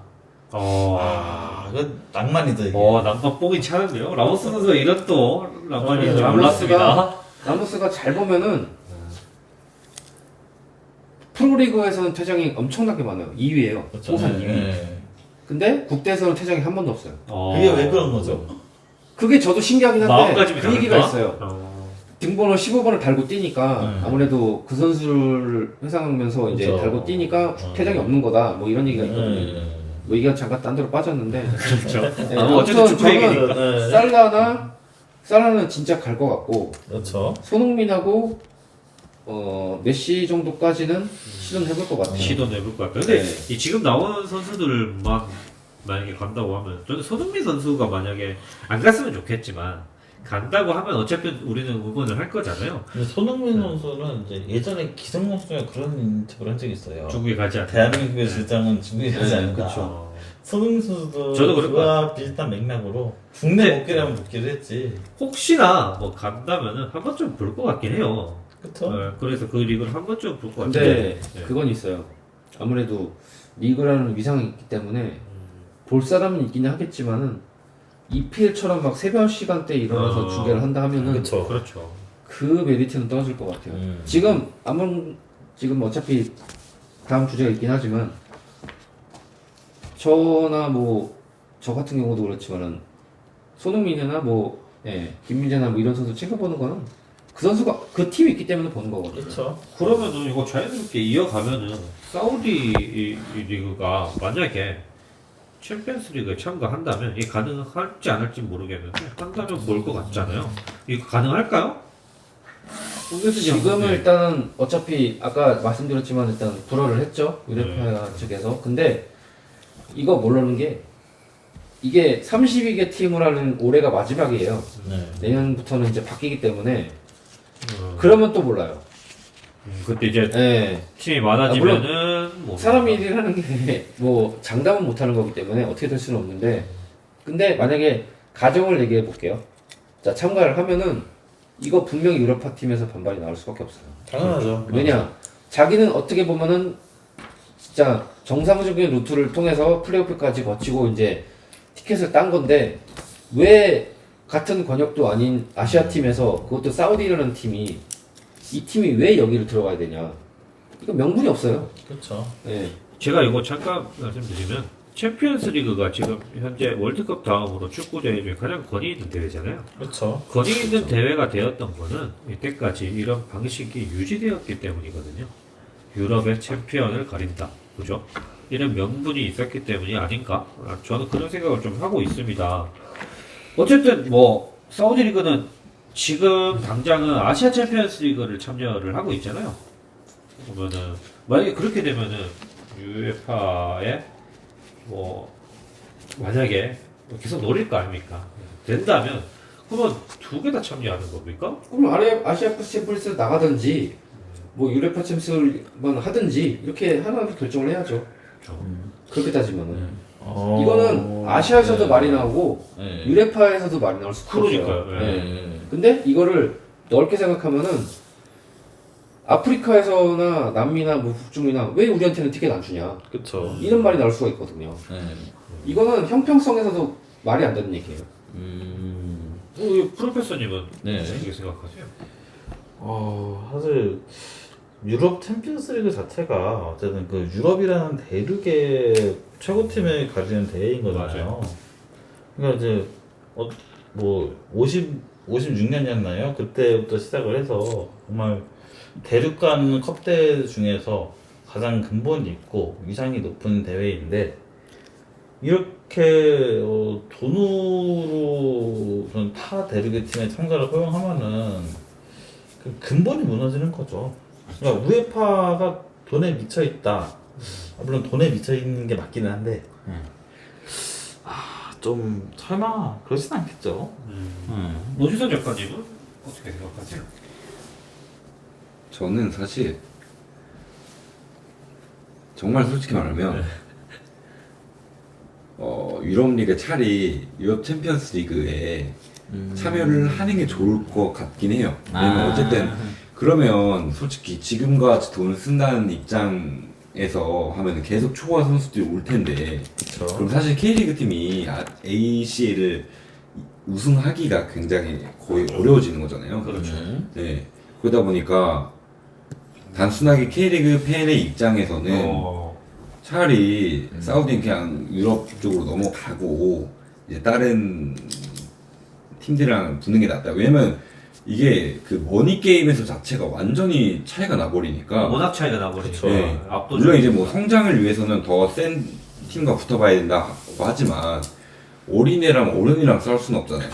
그 낭만이다 이게. 낭만 뽕이 차는데요. 라모스 선수가 이런 또 낭만이 네, 있는 줄 라모스가- 몰랐습니다. 라모스가 잘 보면은 프로리그에서는 퇴장이 엄청나게 많아요. 2위예요. 그렇죠. 통산 2위. 네. 근데 국대에서는 퇴장이 한 번도 없어요. 그게 왜 그런 거죠? 그게 저도 신기하긴 한데 마음가짐이 그 얘기가 다른가? 있어요. 등번호 15번을 달고 뛰니까 아무래도 그 선수를 회상하면서 이제 그렇죠. 달고 뛰니까 퇴장이 없는 거다. 뭐 이런 얘기가 있거든요. 네. 뭐 이게 잠깐 딴 데로 빠졌는데 그렇죠. 네, 어쨌든 아무튼 축구 저는 얘기니까. 네. 살라는 진짜 갈 것 같고 그렇죠. 손흥민하고 메시 정도까지는 시도는 해볼 것 같아요. 시도는 해볼 것 같아요. 근데 네. 이 지금 나오는 선수들만 만약에 간다고 하면 저는 손흥민 선수가 만약에 안 갔으면 좋겠지만 간다고 하면 어차피 우리는 응원을 할 거잖아요. 근데 손흥민 선수는 이제 예전에 기성용 선수가 그런 인터뷰를 한 적이 있어요. 중국에 가지 않다. 대한민국의 실장은 중국에 가지 않는다. 그렇죠. 손흥민 선수도 저도 그럴 것 그와 비슷한 맥락으로 국내 복귀라면 복귀를 했지. 혹시나 뭐 간다면은 한 번쯤 볼 것 같긴 해요. 그쵸? 그래서 그 리그를 한 번쯤 볼 것 근데 같은데. 그건 있어요. 아무래도 리그라는 위상이 있기 때문에 볼 사람은 있긴 하겠지만은 EPL처럼 막 새벽 시간대에 일어나서 중계를 한다 하면은 그쵸. 그렇죠. 그 메리트는 떨어질 것 같아요. 지금 지금 어차피 다음 주제가 있긴 하지만 저나 뭐 저 같은 경우도 그렇지만은 손흥민이나 김민재나 뭐 이런 선수 챙겨보는 거는 그 선수가 그 팀이 있기 때문에 보는 거거든요. 그쵸. 그러면은 이거 자연스럽게 이어가면은 사우디 이 리그가 만약에 챔피언스리그에 참가한다면 이게 가능할지 안 할지 모르겠는데 한다면 뭘 것 같잖아요. 이거 가능할까요? 홍 교수님 지금은 네. 일단은 어차피 아까 말씀드렸지만 일단 불허를 했죠. 유레파 측에서. 근데 이거 모르는 게 이게 32개 팀을 하는 올해가 마지막이에요. 네. 내년부터는 이제 바뀌기 때문에 그러면 또 몰라요. 그때 이제 예. 팀이 많아지면은 뭐 사람 일이라는 게 뭐 장담은 못 하는 거기 때문에 어떻게 될 수는 없는데 근데 만약에 가정을 얘기해 볼게요. 자, 참가를 하면은 이거 분명히 유럽파 팀에서 반발이 나올 수밖에 없어요. 당연하죠. 왜냐? 자기는 어떻게 보면은 진짜 정상적인 루트를 통해서 플레이오프까지 거치고 이제 티켓을 딴 건데 왜 같은 권역도 아닌 아시아 팀에서 그것도 사우디라는 팀이 이 팀이 왜 여기를 들어가야 되냐? 이거 명분이 없어요. 그렇죠. 예. 제가 이거 잠깐 말씀드리면 챔피언스 리그가 지금 현재 월드컵 다음으로 축구 대회 중에 가장 권위 있는 대회잖아요. 그렇죠. 권위 있는 대회가 되었던 거는 이때까지 이런 방식이 유지되었기 때문이거든요. 유럽의 챔피언을 가린다. 그죠? 이런 명분이 있었기 때문이 아닌가? 저는 그런 생각을 좀 하고 있습니다. 어쨌든 뭐 사우디 리그는 지금 당장은 아시아 챔피언스 리그를 참여를 하고 있잖아요. 보면은 만약에 그렇게 되면은 UEFA에 뭐 만약에 계속 노릴 거 아닙니까? 된다면 그러면 두 개 다 참여하는 겁니까? 그럼 아시아 챔피언스 나가든지 뭐 유레파 챔스만 하든지 이렇게 하나를 결정을 해야죠. 그렇게 따지면은 이거는 아시아에서도 네. 말이 나오고 네. 유레파에서도 말이 나올 수도 그러니까요. 있어요. 네. 네. 근데 이거를 넓게 생각하면은 아프리카에서나 남미나 뭐 북중미나 왜 우리한테는 티켓 안 주냐 그렇죠. 이런 말이 나올 수가 있거든요. 네. 이거는 형평성에서도 말이 안 되는 얘기예요. 프로페서님은 네. 어떻게 생각하세요? 사실 유럽 챔피언스리그 자체가 어쨌든 그 유럽이라는 대륙의 최고팀을 가지는 대회인 거잖아요. 그러니까 이제 뭐 56년이었나요? 그때부터 시작을 해서 정말 대륙 간 컵대회 중에서 가장 근본이 있고 위상이 높은 대회인데 이렇게 돈으로 저는 타 대륙의 팀에 참가를 허용하면은 그 근본이 무너지는 거죠. 그러니까 우에파가 돈에 미쳐 있다. 물론 돈에 미쳐 있는 게 맞기는 한데, 좀 설마 그러진 않겠죠. 노지선 작가님은 어떻게 생각하세요? 저는 사실 정말 솔직히 말하면 유럽 리그 차라리 유럽 챔피언스 리그에 참여를 하는 게 좋을 것 같긴 해요. 왜냐면 어쨌든 그러면 솔직히 지금과 같이 돈을 쓴다는 입장에서 하면 계속 초과 선수들이 올 텐데 그쵸. 그럼 사실 K리그 팀이 ACL을 우승하기가 굉장히 거의 어려워지는 거잖아요. 그렇죠. 네. 그러다 보니까 단순하게 K리그 팬의 입장에서는 차라리 사우디는 그냥 유럽 쪽으로 넘어가고 이제 다른 팀들이랑 붙는 게 낫다. 왜냐면 이게 그 머니 게임에서 자체가 완전히 차이가 나버리니까. 워낙 차이가 나버리니까 네. 물론 이제 뭐 성장을 위해서는 더 센 팀과 붙어봐야 된다고 하지만 어린애랑 어른이랑 싸울 수는 없잖아요.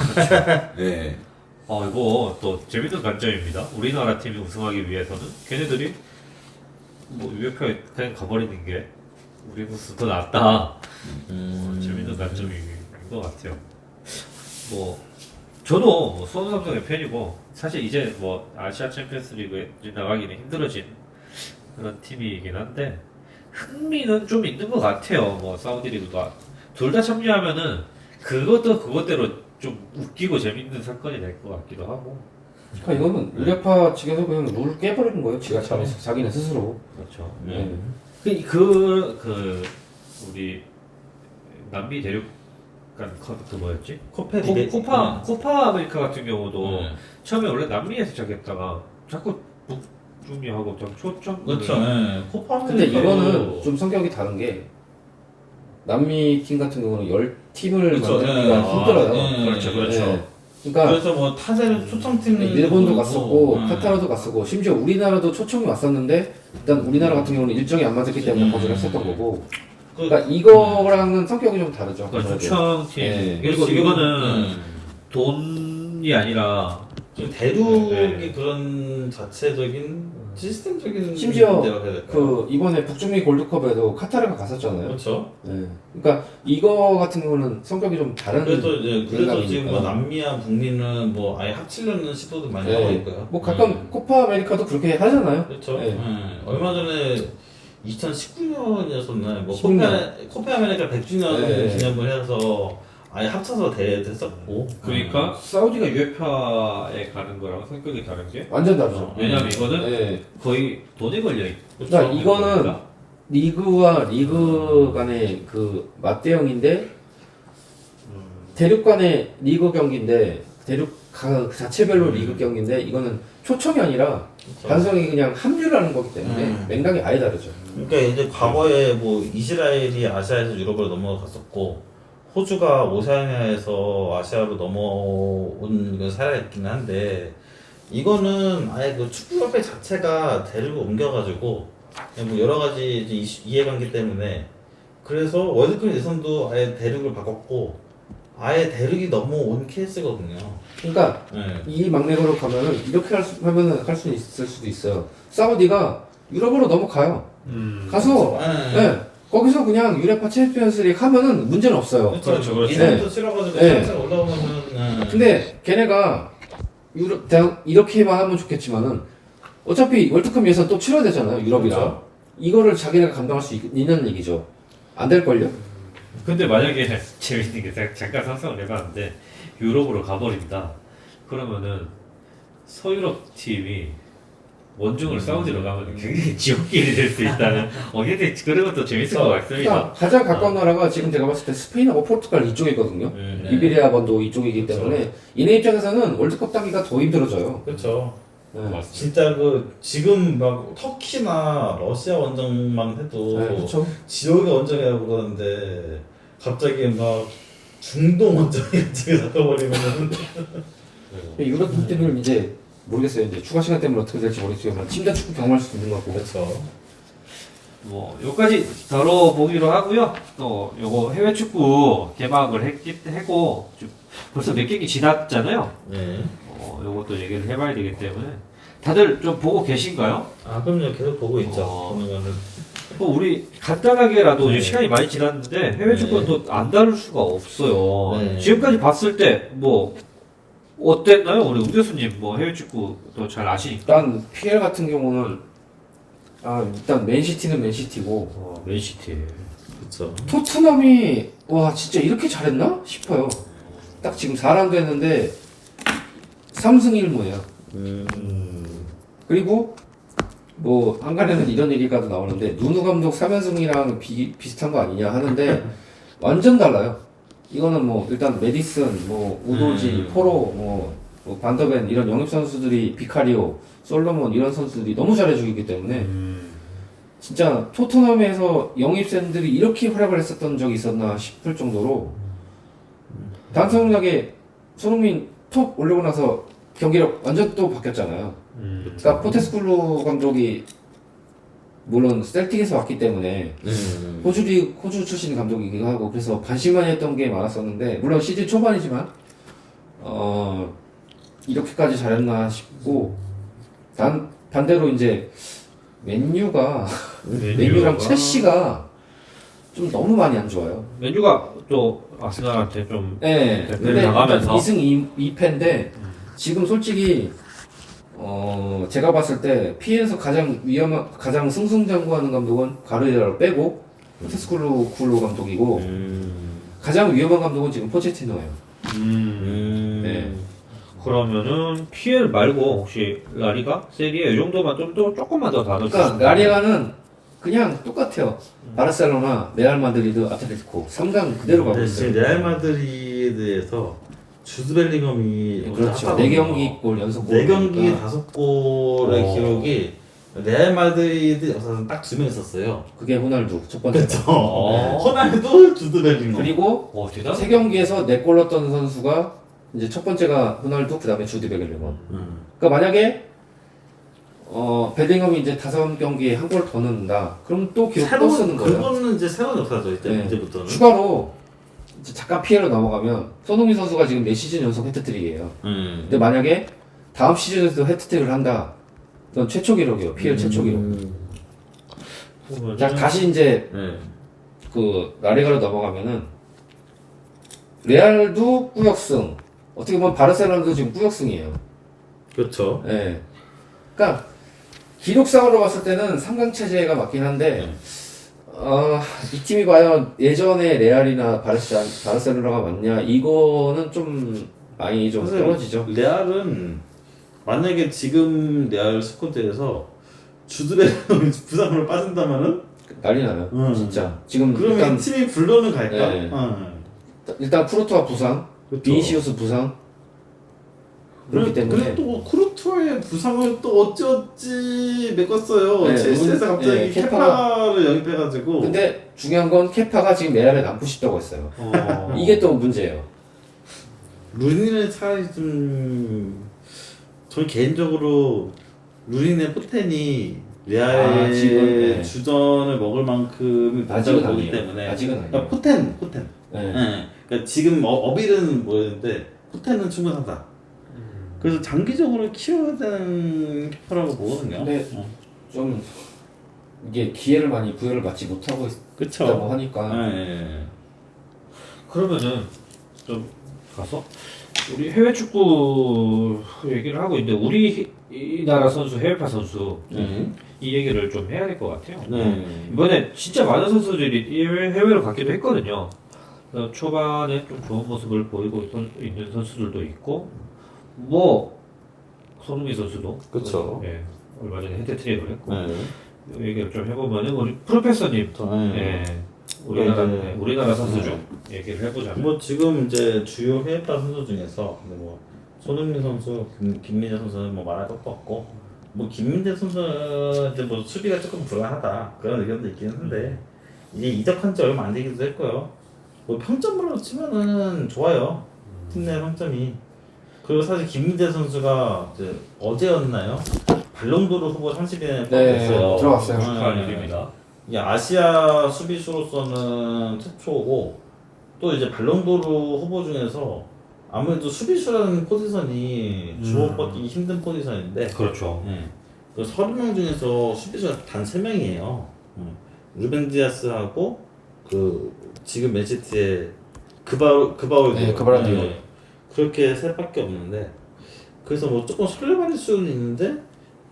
네. 이거 또 재밌는 관점입니다. 우리나라 팀이 우승하기 위해서는 걔네들이 뭐 UEFA에 그냥 가버리는 게 우리 모습 더 낫다. 재밌는 관점인 것 같아요. 뭐 저도 뭐 수원 삼성의 팬이고 사실 이제 뭐 아시아 챔피언스 리그에 나가기는 힘들어진 그런 팀이긴 한데 흥미는 좀 있는 것 같아요. 뭐 사우디 리그도 둘 다 참여하면은 그것도 그것대로 좀 웃기고 재밌는 사건이 될 것 같기도 하고. 그러니까 이거는 유레파 측에서 그냥 룰을 깨버리는 거예요. 지가 자기네 스스로. 그렇죠. 네. 우리 남미 대륙 간 그 뭐였지? 코페 코파 아메리카 같은 경우도 네. 처음에 원래 남미에서 시작했다가 자꾸 북중미하고 좀 초점. 그렇죠. 네. 코파 근데 아메리카도 이거는 좀 성격이 다른 게 남미 팀 같은 경우는 10팀을 그렇죠. 만들기가 힘들어요. 네. 그렇죠, 그렇죠. 네. 그러니까 그래서 뭐 타제를 초청팀 일본도 갔었고 네. 카타르도 갔었고 심지어 우리나라도 초청이 왔었는데 일단 우리나라 같은 경우는 일정이 안 맞았기 때문에 거절을 했었던 거고 그러니까 이거랑은 성격이 좀 다르죠. 그러니까 아무래도. 초청팀 예. 그리고 지금, 이거는 돈이 아니라 지금 대륙이 네. 그런 자체적인 시스템적인 심지어 문제라고 해야 될까요? 그 이번에 북중미 골드컵에도 카타르가 갔었잖아요. 그렇죠. 예. 그러니까 이거 같은 경우는 성격이 좀 다른. 그래서 지금 뭐 맥락이니까. 남미와 북미는 뭐 아예 합치려는 시도도 많이 예. 하고 있고요. 뭐 가끔 코파 아메리카도 그렇게 하잖아요. 그렇죠. 예. 얼마 전에 2019년이었었나요? 뭐 16년. 코파 아메리카 100주년 네. 기념을 해서 아예 합쳐서 대회했었고. 그러니까 사우디가 UEFA에 가는 거랑 성격이 다른 게 완전 다르죠. 왜냐면 이거는 예. 거의 돈에 걸려 있. 그러니까 이거는 리그와 리그 간의 그 맞대응인데 대륙 간의 리그 경기인데 대륙 각 자체별로 리그 경기인데 이거는 초청이 아니라 단순히 그냥 합류라는 거기 때문에 맥락이 아예 다르죠. 그러니까 이제 과거에 뭐 이스라엘이 아시아에서 유럽으로 넘어갔었고 호주가 오세아니아에서 아시아로 넘어온 그 사례가 있긴 한데 이거는 아예 그 축구협회 자체가 대륙을 옮겨가지고 그냥 뭐 여러 가지 이제 이해관계 때문에 그래서 월드컵 예선도 아예 대륙을 바꿨고 아예 대륙이 넘어온 케이스거든요. 그러니까 네. 이 막내거로 가면은 이렇게 하면은 할 수 있을 수도 있어요. 사우디가 유럽으로 넘어가요. 가서 네. 예, 거기서 그냥 유레파 챔피언스리그 하면은 문제는 없어요. 그렇죠, 그렇죠. 예선부터 치러가지고 네. 살짝 올라오면은 네. 근데 걔네가 유럽 이렇게만 하면 좋겠지만은 어차피 월드컵 예선 또 치러야 되잖아요. 유럽이랑. 그렇죠. 이거를 자기네가 감당할 수 있는 얘기죠. 안 될걸요? 근데 만약에 재밌는 게 잠깐 상상을 해봤는데 유럽으로 가버린다. 그러면은 서유럽 팀이 원중을 사우디로 가면 굉장히 지옥길이 될 수 있다는 굉장히 그런 것도 재밌을 것 같습니다. 그러니까 가장 가까운 나라가 지금 제가 봤을 때 스페인하고 포르투갈 이쪽이거든요. 이베리아 번도 이쪽이기 때문에 얘네 입장에서는 월드컵 따기가 더 힘들어져요. 그렇죠. 네. 맞습니다. 진짜 그 지금 막 터키나 러시아 원정만 해도 네, 그렇죠. 지옥의 원정이라고 그러는데 갑자기 막 중동 원정이 지금 잡혀버리면은 유럽 팀들은 이제 모르겠어요. 이제 추가 시간 때문에 어떻게 될지 모르겠지만 침대 축구 경험할 수도 있는 것 같고. 그렇죠. 뭐 요까지 다뤄보기로 하고요. 또 요거 해외 축구 개막을 했고 좀 벌써 몇 경기 지났잖아요. 네. 요것도 얘기를 해봐야 되기 때문에 다들 좀 보고 계신가요? 아 그럼요. 계속 보고 있죠. 보는 거는. 뭐 우리 간단하게라도 네. 이제 시간이 많이 지났는데 해외 축구는 또 안 다룰 수가 없어요. 네. 지금까지 봤을 때 뭐 어땠나요? 우리 우 교수님 뭐 해외 축구도 잘 아시니까. 일단 PL 같은 경우는 일단 맨시티는 맨시티고 맨시티. 그렇죠. 토트넘이 와 진짜 이렇게 잘했나 싶어요. 딱 지금 4라운드 했는데 3승 1무예요. 그리고 뭐 한간에는 이런 얘기가 나오는데 누누 감독 3연승이랑 비슷한 거 아니냐 하는데 완전 달라요. 이거는 뭐 일단 메디슨, 뭐 우도지, 포로, 뭐 반더벤 이런 영입 선수들이 비카리오, 솔로몬 이런 선수들이 너무 잘해주기 때문에 진짜 토트넘에서 영입생들이 이렇게 활약을 했었던 적이 있었나 싶을 정도로 단순하게 손흥민 톱 올리고 나서 경기력 완전 또 바뀌었잖아요. 그러니까 포테스쿨루 감독이 물론 셀틱에서 왔기 때문에 호주 출신 감독이기도 하고 그래서 관심만 했던 게 많았었는데 물론 시즌 초반이지만 이렇게까지 잘했나 싶고 반대로 이제 맨유랑 첼시가 좀 너무 많이 안 좋아요. 맨유가 또 아스날한테 좀 네, 대패를 근데 당하면서 2승 2패인데 지금 솔직히 제가 봤을 때 P에서 가장 승승장구하는 감독은 가르디올라를 빼고 포테스쿨루 감독이고 가장 위험한 감독은 지금 포체티노예요. 네. 그러면은 PL 말고 혹시 라리가, 세리에 이 정도만 좀 더 조금만 더 다룰 수 그러니까 있나요? 라리가는 그냥 똑같아요. 바르셀로나, 레알 마드리드, 아틀레티코 3강 그대로 가고 근데 있어요. 지금 레알 마드리드에서 주드 벨링엄이 그렇죠. 4경기 골 연속 골. 4경기 5골의 기록이 레알 마드리드 역사상 딱 2명 있었어요. 그게 호날두 첫 번째. 호날두, 주드 벨링엄. 그리고 대단. 3경기에서 4골 넣었던 선수가 이제 첫 번째가 호날두, 그 다음에 주드 벨링엄. 그러니까 만약에 베딩엄이 이제 5경기에 한 골 더 넣는다. 그럼 또 기록 또 쓰는 거예요. 그거는 이제 새로운 역사죠. 네. 이제부터는. 추가로 이제 잠깐 피해로 넘어가면 손흥민 선수가 지금 4시즌 연속 해트트릭이에요. 근데 만약에 다음 시즌에도 해트트릭을 한다. 그건 최초 기록이에요. PL 최초 기록. 자, 다시 이제 네. 그 라리가로 넘어가면은 레알도 꾸역승. 어떻게 보면 바르셀로나도 지금 꾸역승이에요. 그렇죠. 예. 그러니까 기록상으로 봤을 때는 3강 체제가 맞긴 한데 이 팀이 과연 예전에 레알이나 바르셀로나가 맞냐 이거는 좀 많이 좀 사실 떨어지죠. 레알은 만약에 지금 레알 스쿼드에서 주드벨 부상으로 빠진다면은 난리 나요. 진짜. 지금 그러면 일단 이 팀이 불러는 갈까? 네. 응. 쿠르투아 부상, 그렇죠. 비니시우스 부상 그렇기 때문에 그래 또 쿠르투아의 부상을 또 어찌어찌 메꿨어요. 네, 첼시에서 갑자기 네, 케파를 영입해가지고. 근데 중요한 건 케파가 지금 레알에 남고 싶다고 했어요. 이게 또 문제예요. 루니는 차라리 저는 개인적으로 루니의 포텐이 레알의 지금, 네. 주전을 먹을 만큼이 아직은 된다고 보기 아니에요. 때문에 아직은 아니에요. 그러니까 포텐 네. 네. 그러니까 지금 어빌은 모르는데 포텐은 충분하다. 그래서 장기적으로 키워야 되는 키퍼라고 보거든요. 근데 좀 이게 기회를 많이 부여를 받지 못하고 그쵸. 있다고 하니까 네. 그러면은 좀 가서 우리 해외 축구 얘기를 하고 있는데 우리나라 선수 해외파 선수 이 얘기를 좀 해야 될 것 같아요. 네. 이번에 진짜 많은 선수들이 해외로 갔기도 했거든요. 초반에 좀 좋은 모습을 보이고 있는 선수들도 있고 뭐 손흥민 선수도 그쵸. 예, 얼마 전에 헤트트릭을 했고 네. 이 얘기를 좀 해보면은 우리 프로페서님 네. 예, 우리나라 네. 우리나라 선수 중 얘기를 해보자면 뭐 지금 이제 주요 해외파 선수 중에서 뭐 손흥민 선수, 김민재 선수는 뭐 말할 것도 없고 뭐 김민재 선수 이제 뭐 수비가 조금 불안하다 그런 의견도 있긴 한데 이제 이적한 지 얼마 안 되기도 했고요. 뭐 평점으로 치면은 좋아요. 팀 내 평점이. 그리고 사실 김민재 선수가 이제 어제였나요? 발롱도르 후보 30위에 포함됐어요. 들어갔어요. 축하할 일입니다. 이 아시아 수비수로서는 최초고 또 이제 발롱도르 후보 중에서 아무래도 수비수라는 포지션이 주목받기 힘든 포지션인데 그렇죠. 그 30명 중에서 수비수가 단 3명이에요. 루벤 디아스하고 그 지금 맨시티의 그바울디오. 네, 그바울디오. 그렇게 셋밖에 없는데 그래서 뭐 조금 설레받을 수는 있는데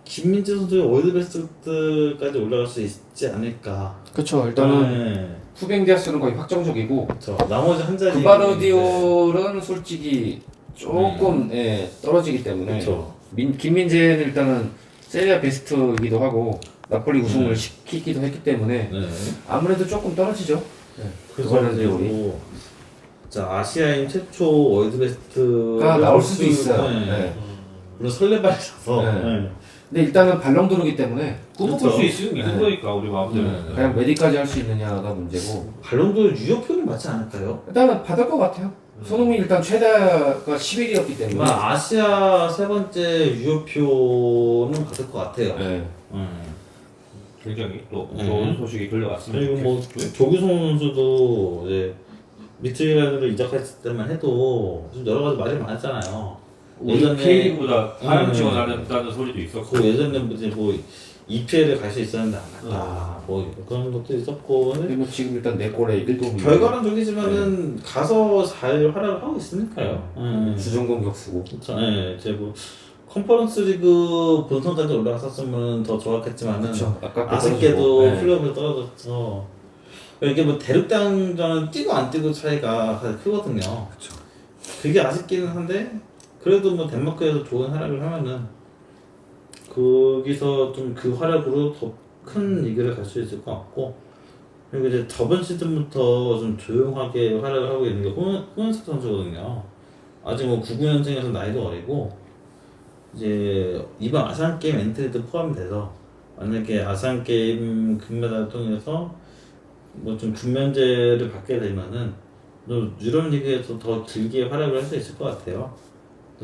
김민재 선수가 월드베스트까지 올라갈 수 있지 않을까. 그렇죠. 일단은 네. 후뱅 디아스는 거의 확정적이고 그렇죠. 나머지 한 자리. 그바르디올은 솔직히 조금 떨어지기 때문에 그렇죠. 김민재는 일단은 세리아 베스트이기도 하고 나폴리 우승을 시키기도 했기 때문에 네. 아무래도 조금 떨어지죠. 그래서 이제 그바르디올이 뭐 자 아시아인 최초 월드베스트가 나올 수도 있어요. 네. 네. 물론 설레발이라서. 네. 네. 근데 일단은 발롱도르기 때문에 꿈을 그렇죠. 꿀 수 있으면 있는 네. 거니까 우리 마음대로. 네. 그냥 메디까지 할 수 있느냐가 문제고 발롱도르 유효표는 맞지 않을까요? 일단은 받을 것 같아요. 손흥민 일단 최다가 10일이었기 때문에 아마 아시아 세 번째 유효표는 받을 것 같아요. 네. 굉장히 또 좋은 소식이 들려왔습니다. 그리고 뭐 조규성 선수도 이제 미트라인으로 이적했을 때만 해도 좀 여러 가지 말이 많았잖아요. 우리 K리그보다 하향 음. 지원하는다는 소리도 있었고. 그 예전에 이제 뭐 EPL에 갈 수 있었는데 안 갔다. 뭐 그런 것도 있었고. 그리고 지금 일단 4골에 1도움이 결과는 들리지만은 가서 잘 활약을 하고 있으니까요. 주전 공격수고 그렇죠. 예, 이제 뭐 컨퍼런스 리그 본선까지 올라갔었으면 더 좋았겠지만은 그렇죠. 아깝게 아쉽게도 떨어지고. 네. 플레이오프에 떨어졌죠. 이게 뭐 대륙당전은 뛰고 안 뛰고 차이가 사실 크거든요. 그렇죠. 그게 아쉽기는 한데 그래도 뭐 덴마크에서 좋은 활약을 하면은 거기서 좀 그 활약으로 더 큰 리그를 갈 수 있을 것 같고 그리고 이제 저번 시즌부터 좀 조용하게 활약을 하고 있는 게 홍현석 선수거든요. 아직 뭐 99년생에서 나이도 어리고 이제 이번 아시안 게임 엔트리도 포함돼서 만약에 아시안 게임 금메달을 통해서 뭐 좀 군면제를 받게 되면은 또 유럽 리그에서 더 길게 활약을 할 수 있을 것 같아요.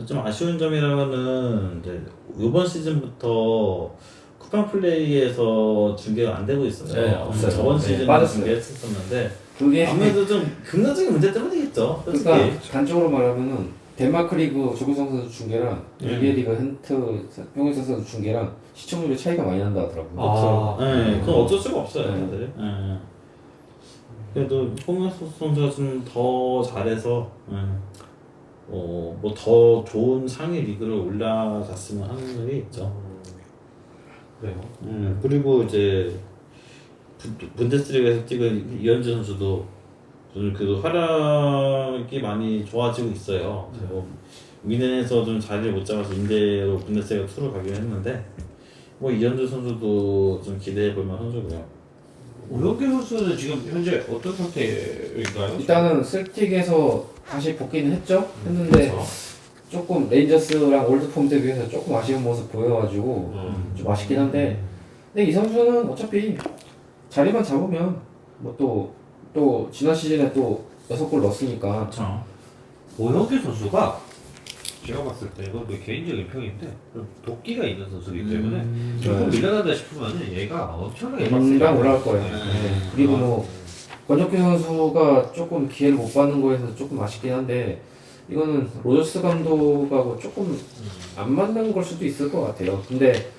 좀 아쉬운 점이라면은 이제 이번 시즌부터 쿠팡 플레이에서 중계가 안 되고 있어요. 네, 없어요. 저번 네, 시즌에 빠졌어요. 중계했었는데 그게 아무래도 좀 긍정적인 문제 때문이겠죠. 솔직히. 그러니까 단적으로 말하면은 덴마크 리그 조규성 선수 중계랑 벨기에 리그 헨트 평균 선수 중계랑 시청률이 차이가 많이 난다 하더라고요. 네, 그건 어쩔 수가 없어요, 네. 다들. 네. 그래도 홍명수 선수가 좀 더 잘해서, 뭐 더 좋은 상위 리그를 올라갔으면 하는 일이 있죠. 그래요. 그리고 이제 분데스리가에서 뛰는 이현주 선수도 좀 그래도 활약이 많이 좋아지고 있어요. 뭐 위넨에서 좀 자리를 못 잡아서 임대로 분데스리가 2로 가긴 했는데 뭐 이현주 선수도 좀 기대해 볼 만한 선수고요. 오현규 선수는 지금 현재 어떤 상태인가요? 일단은 셀틱에서 다시 복귀는 했죠. 했는데 조금 레인저스랑 올드폼 대비해서 조금 아쉬운 모습 보여가지고 좀 아쉽긴 한데, 근데 이 선수는 어차피 자리만 잡으면 뭐 또 지난 시즌에 또 6골 넣었으니까. 그렇죠. 오현규 선수가 제가 봤을 때 이건 뭐 개인적인 평인데 좀 도끼가 있는 선수이기 때문에 조금 밀려난다 싶으면 얘가 엄청나게 금방 올라갈 거예요. 네. 네. 그리고 뭐 권혁규 선수가 조금 기회를 못 받는 거에서 조금 아쉽긴 한데, 이거는 로저스 감독하고 조금 안 맞는 걸 수도 있을 것 같아요. 근데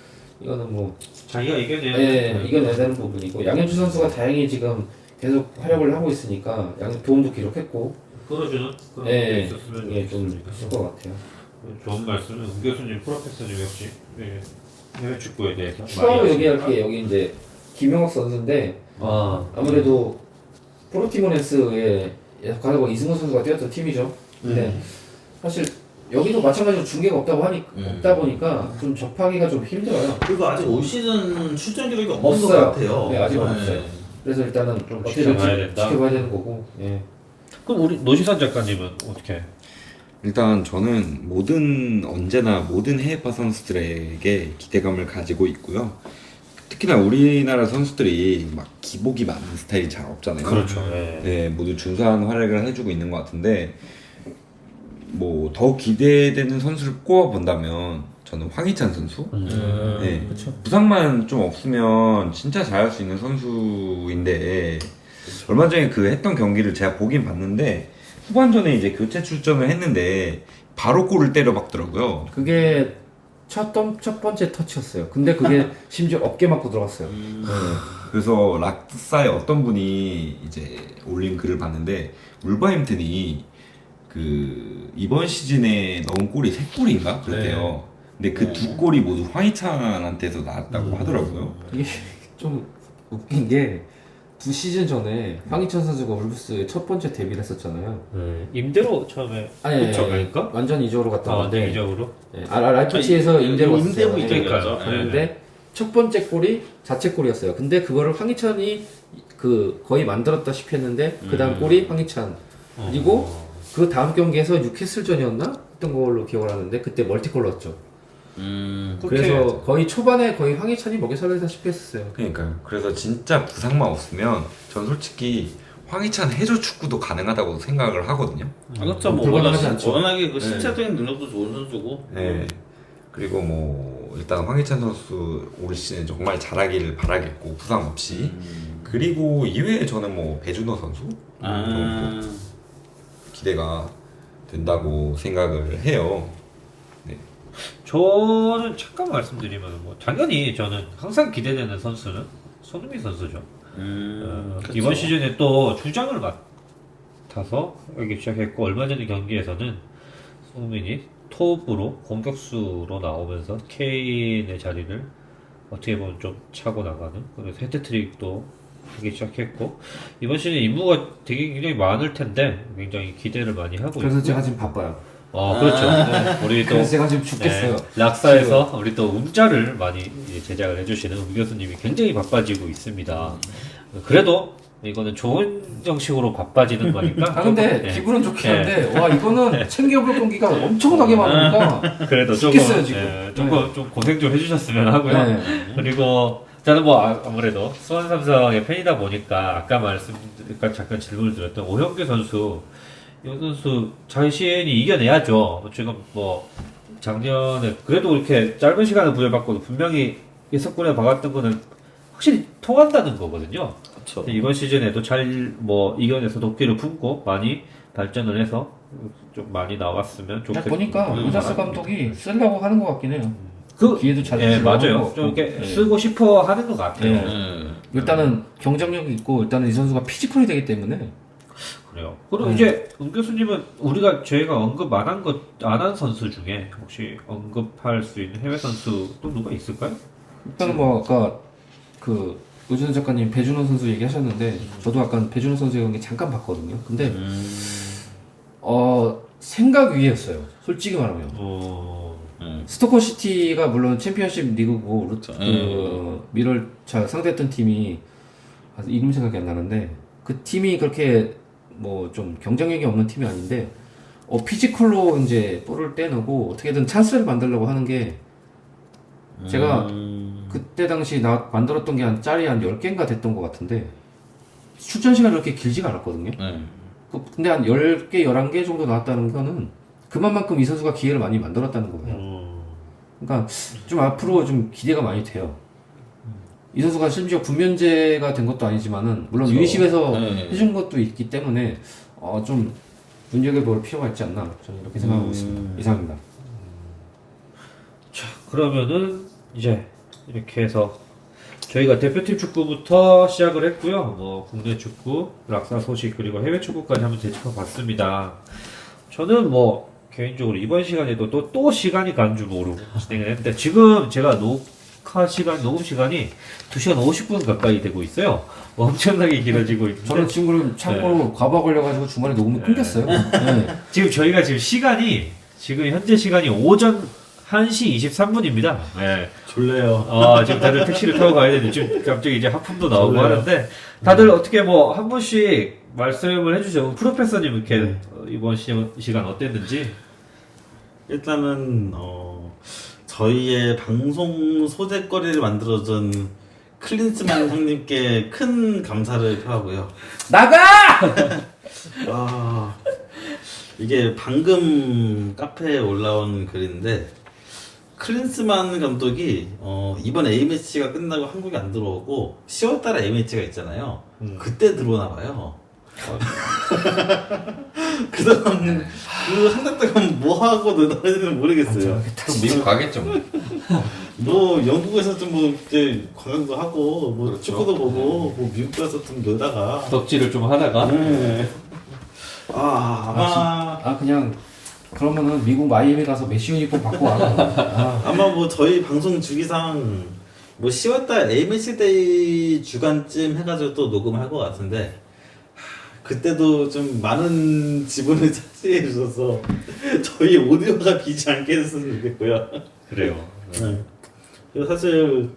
이거는 뭐 자기가 이겨내야 이겨내야 되는 부분이고, 양현주 선수가 다행히 지금 계속 활약을 하고 있으니까 도움도 기록했고, 끌어주는 그런 게 예, 있었으면 예, 좀 좋겠습니다. 있을 것 같아요. 좋은 말씀은 우 교수님, 프로페서님 역시 예, 해외 축구에 대해서 추가로 많이 얘기할 하시니까. 게 여기 이제 김영학 선수인데, 아, 아무래도 포르티모네스에 과거 이승우 선수가 뛰었던 팀이죠. 근데 사실 여기도 마찬가지로 중계가 없다 보니까 좀 접하기가 좀 힘들어요. 그리고 아직 올 시즌 출전 기록이 없는 없어요. 것 같아요. 네, 아직은 없어요. 그래서 일단은 좀 어떻게 지켜봐야 될지 된다. 지켜봐야 되는 거고. 예. 그럼 우리 노시선 작가님은 어떻게? 일단 저는 언제나 모든 해외파 선수들에게 기대감을 가지고 있고요. 특히나 우리나라 선수들이 막 기복이 많은 스타일이 잘 없잖아요. 그렇죠. 예. 네, 모두 준수한 활약을 해주고 있는 것 같은데, 뭐 더 기대되는 선수를 꼽아 본다면 저는 황희찬 선수. 네, 부상만 좀 없으면 진짜 잘할 수 있는 선수인데, 얼마 전에 그 했던 경기를 제가 보긴 봤는데 후반전에 이제 교체 출전을 했는데 바로 골을 때려 박더라고요. 그게 첫 번째 터치였어요. 근데 그게 심지어 어깨 맞고 들어갔어요. 네. 그래서 락사의 어떤 분이 이제 올린 글을 봤는데, 울버햄튼이 그 이번 시즌에 넣은 골이 3골인가 그랬대요. 근데 그 2골이 모두 황희찬한테서 나왔다고 하더라고요. 이게 좀 웃긴 게, 2시즌 전에 황희찬 선수가 울브스에 첫 번째 데뷔를 했었잖아요. 임대로 처음에 아니, 그쵸, 아닐까? 완전 이적으로 갔다 왔는데, 완전이적으로. 라이프치히에서 임대로 갔어요. 임대부 네. 이적이었죠. 그런데 첫 번째 골이 자책골이었어요. 근데 그거를 황희찬이 그 거의 만들었다시피 했는데, 그 다음 골이 황희찬. 그리고 그 다음 경기에서 뉴캐슬전이었나? 했던 걸로 기억을 하는데, 그때 멀티골 넣었죠. 그래서 거의 초반에 거의 황희찬이 먹여 살리다시피 했었어요. 그러니까요. 그래서 진짜 부상만 없으면 전 솔직히 황희찬 해조 축구도 가능하다고 생각을 하거든요. 그렇죠. 뭐 불가능하지 않죠. 워낙에 그 신체적인 능력도 좋은 선수고. 네. 그리고 뭐 일단 황희찬 선수 올 시즌 정말 잘하기를 바라겠고, 부상 없이. 그리고 이외에 저는 뭐 배준호 선수 좀 기대가 된다고 생각을 해요. 저는 잠깐 말씀드리면 뭐 당연히 저는 항상 기대되는 선수는 손흥민 선수죠. 이번 시즌에 또 주장을 맡아서 여기 시작했고, 얼마 전에 경기에서는 손흥민이 톱으로 공격수로 나오면서 케인의 자리를 어떻게 보면 좀 차고 나가는 그래서 헤트트릭도 하기 시작했고, 이번 시즌 임무가 되게 굉장히 많을 텐데 굉장히 기대를 많이 하고 그래서 있고. 제가 지금 바빠요. 그렇죠. 우리 또 그래서 제가 지금 죽겠어요. 락사에서 우리 또 음자를 많이 이제 제작을 해주시는 움 교수님이 굉장히 바빠지고 있습니다. 그래도 이거는 좋은 정식으로 바빠지는 거니까. 근데 네. 기분은 좋긴 한데, 와, 이거는 챙겨볼 경기가 엄청나게 많으니까 그래도 조금, 죽겠어요, 지금. 조금 좀 고생 좀 해주셨으면 하고요. 네. 그리고 저는 뭐 아무래도 수원 삼성의 팬이다 보니까 아까 잠깐 질문을 드렸던 오현규 선수, 이 선수 자신이 이겨내야죠. 지금 뭐 작년에 그래도 이렇게 짧은 시간을 부여받고도 분명히 예석군에 박았던 거는 확실히 통한다는 거거든요. 그렇죠. 근데 이번 시즌에도 잘 뭐 이겨내서 도끼를 품고 많이 발전을 해서 좀 많이 나왔으면 딱 좋겠다. 보니까 우자스 감독이 쓰려고 하는 것 같긴 해요. 그 기회도 잘 예, 주려고 맞아요. 하고. 좀 이렇게 예. 쓰고 싶어 하는 것 같아요. 예. 네. 일단은 경쟁력이 있고 일단은 이 선수가 피지컬이 되기 때문에 그래요. 그럼 이제 은 교수님은 우리가 저희가 언급 안 한 선수 중에 혹시 언급할 수 있는 해외 선수 또 누가 있을까요? 일단은 뭐 아까 그 노진호 작가님 배준호 선수 얘기하셨는데 저도 아까 배준호 선수의 경기 잠깐 봤거든요. 근데 생각 위였어요. 솔직히 말하면. 스토커 시티가 물론 챔피언십 리그고 미럴 상대했던 팀이 이름 생각이 안 나는데 그 팀이 그렇게 뭐 좀 경쟁력이 없는 팀이 아닌데 피지컬로 이제 볼을 떼내고 어떻게든 찬스를 만들려고 하는 게 제가 그때 당시 만들었던 게 한 짤이 한 10개인가 됐던 것 같은데 출전 시간이 그렇게 길지가 않았거든요. 근데 한 10개, 11개 정도 나왔다는 거는 그만큼 이 선수가 기회를 많이 만들었다는 거예요. 그러니까 좀 앞으로 좀 기대가 많이 돼요. 이 선수가 심지어 군면제가 된 것도 아니지만은 물론 유니십에서 해준 것도 있기 때문에 좀 눈여겨볼 필요가 있지 않나 저는 이렇게 생각하고 있습니다. 이상입니다. 자, 그러면은 이제 이렇게 해서 저희가 대표팀 축구부터 시작을 했고요. 뭐 국내 축구, 락사 소식 그리고 해외 축구까지 한번 되짚어봤습니다. 저는 뭐 개인적으로 이번 시간에도 또 시간이 간 줄 모르고 진행을 했는데 지금 제가 녹음 시간이 2시간 50분 가까이 되고 있어요. 엄청나게 길어지고 있는데 저는 지금 그럼 참고로 과부하 걸려가지고 중간에 녹음을 끊겼어요. 네. 지금 저희가 지금 시간이 지금 현재 시간이 오전 1시 23분입니다. 네. 졸래요. 지금 다들 택시를 타고 가야 되는데 지금 갑자기 이제 하품도 나오고 졸래요. 하는데 다들 어떻게 뭐 한 분씩 말씀을 해주죠. 프로페서님 이렇게 이번 시간 어땠는지. 일단은 저희의 방송 소재거리를 만들어준 클린스만 형님께 큰 감사를 표하고요. 나가! 이게 방금 카페에 올라온 글인데 클린스만 감독이 이번 A매치가 끝나고 한국에 안 들어오고 10월달에 A매치가 있잖아요. 그때 들어오나 봐요. 그동안 그 한 달 동안 뭐 하고 놀았는지 모르겠어요. 그럼 미국 가겠죠. 뭐. 뭐 영국에서 좀 뭐 이제 관광도 하고 뭐 그렇죠. 축구도 보고 뭐 미국 가서 좀 놀다가 덕질을 좀 하다가 아마 그냥 그러면은 미국 마이애미 가서 메시 유니폼 받고 와. 아마 뭐 저희 방송 주기상 뭐 10월달 A매치 데이 주간쯤 해가지고 또 녹음할 것 같은데 그때도 좀 많은 지분을 차지해 주셔서 저희 오디오가 비지 않게 했으면 좋겠고요. 그래요. 네. 그리고 사실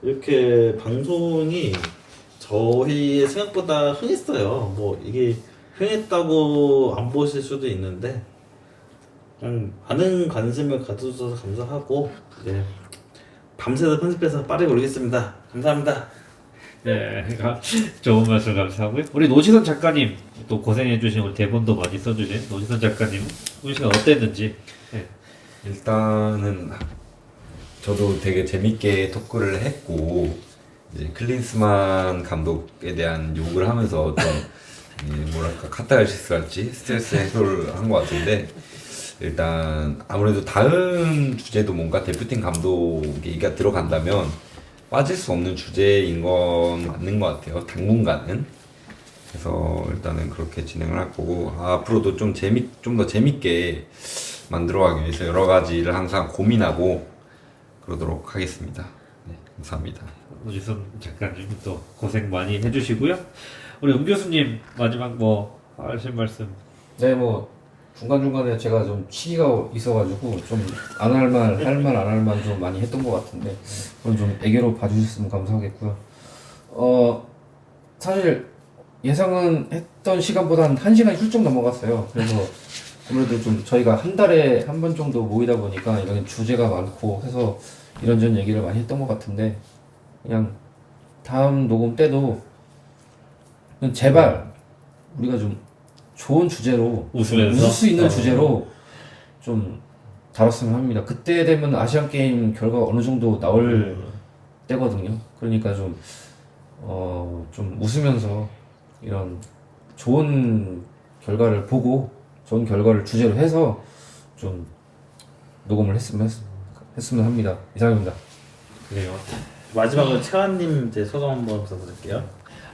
이렇게 방송이 저희 생각보다 흥했어요. 뭐 이게 흥했다고 안 보실 수도 있는데 그냥 많은 관심을 가져주셔서 감사하고 네. 밤새서 편집해서 빠르게 올리겠습니다. 감사합니다. 네, 좋은 말씀 감사하고요. 우리 노지선 작가님 또 고생해주신 우리 대본도 많이 써주신 노지선 작가님 오늘 시간 어땠는지. 네. 일단은 저도 되게 재밌게 토크를 했고 이제 클린스만 감독에 대한 욕을 하면서 좀 뭐랄까 카타르시스 같이 스트레스 해소를 한 것 같은데 일단 아무래도 다음 주제도 뭔가 대표팀 감독 얘기가 들어간다면 빠질 수 없는 주제인 건 맞는 것 같아요. 당분간은. 그래서 일단은 그렇게 진행을 할 거고 앞으로도 좀 더 재밌게 만들어가기 위해서 여러 가지를 항상 고민하고 그러도록 하겠습니다. 네, 감사합니다. 노지선 작가님 또 고생 많이 해주시고요. 우리 은 교수님 마지막 뭐 하실 말씀. 네, 뭐 중간중간에 제가 좀 치기가 있어가지고 좀 안 할 말, 할 말, 안 할 말 좀 많이 했던 것 같은데 그건 좀 애교로 봐주셨으면 감사하겠고요. 사실 예상은 했던 시간보다 한 1시간이 훌쩍 넘어갔어요. 그래서 아무래도 좀 저희가 한 달에 한 번 정도 모이다 보니까 이런 주제가 많고 해서 이런저런 얘기를 많이 했던 것 같은데 그냥 다음 녹음 때도 그냥 제발 우리가 좀 좋은 주제로 웃으면서? 웃을 수 있는 주제로 좀 다뤘으면 합니다. 그때 되면 아시안 게임 결과 어느 정도 나올 때거든요. 그러니까 좀 웃으면서 이런 좋은 결과를 보고 좋은 결과를 주제로 해서 좀 녹음을 했으면 합니다. 이상입니다. 그래요. 마지막으로 채환님 제 소감 한번 부탁드릴게요.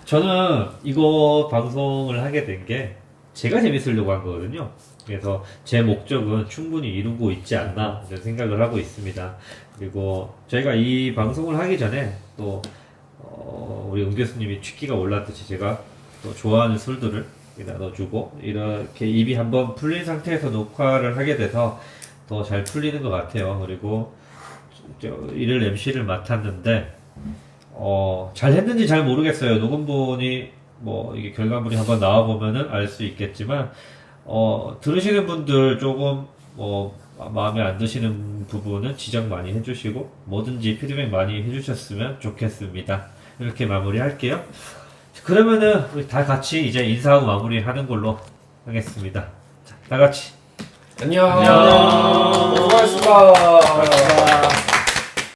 저는 이거 방송을 하게 된 게 제가 재밌으려고 한 거거든요. 그래서 제 목적은 충분히 이루고 있지 않나 이런 생각을 하고 있습니다. 그리고 저희가 이 방송을 하기 전에 또 우리 은 교수님이 취기가 올랐듯이 제가 또 좋아하는 술들을 나눠주고 이렇게 입이 한번 풀린 상태에서 녹화를 하게 돼서 더 잘 풀리는 것 같아요. 그리고 일일 MC를 맡았는데 잘 했는지 잘 모르겠어요. 녹음본이 뭐 이게 결과물이 한번 나와 보면은 알 수 있겠지만 들으시는 분들 조금 마음에 안 드시는 부분은 지적 많이 해주시고 뭐든지 피드백 많이 해주셨으면 좋겠습니다. 이렇게 마무리할게요. 그러면은 우리 다 같이 이제 인사하고 마무리하는 걸로 하겠습니다. 자, 다 같이 안녕. 수고하셨습니다.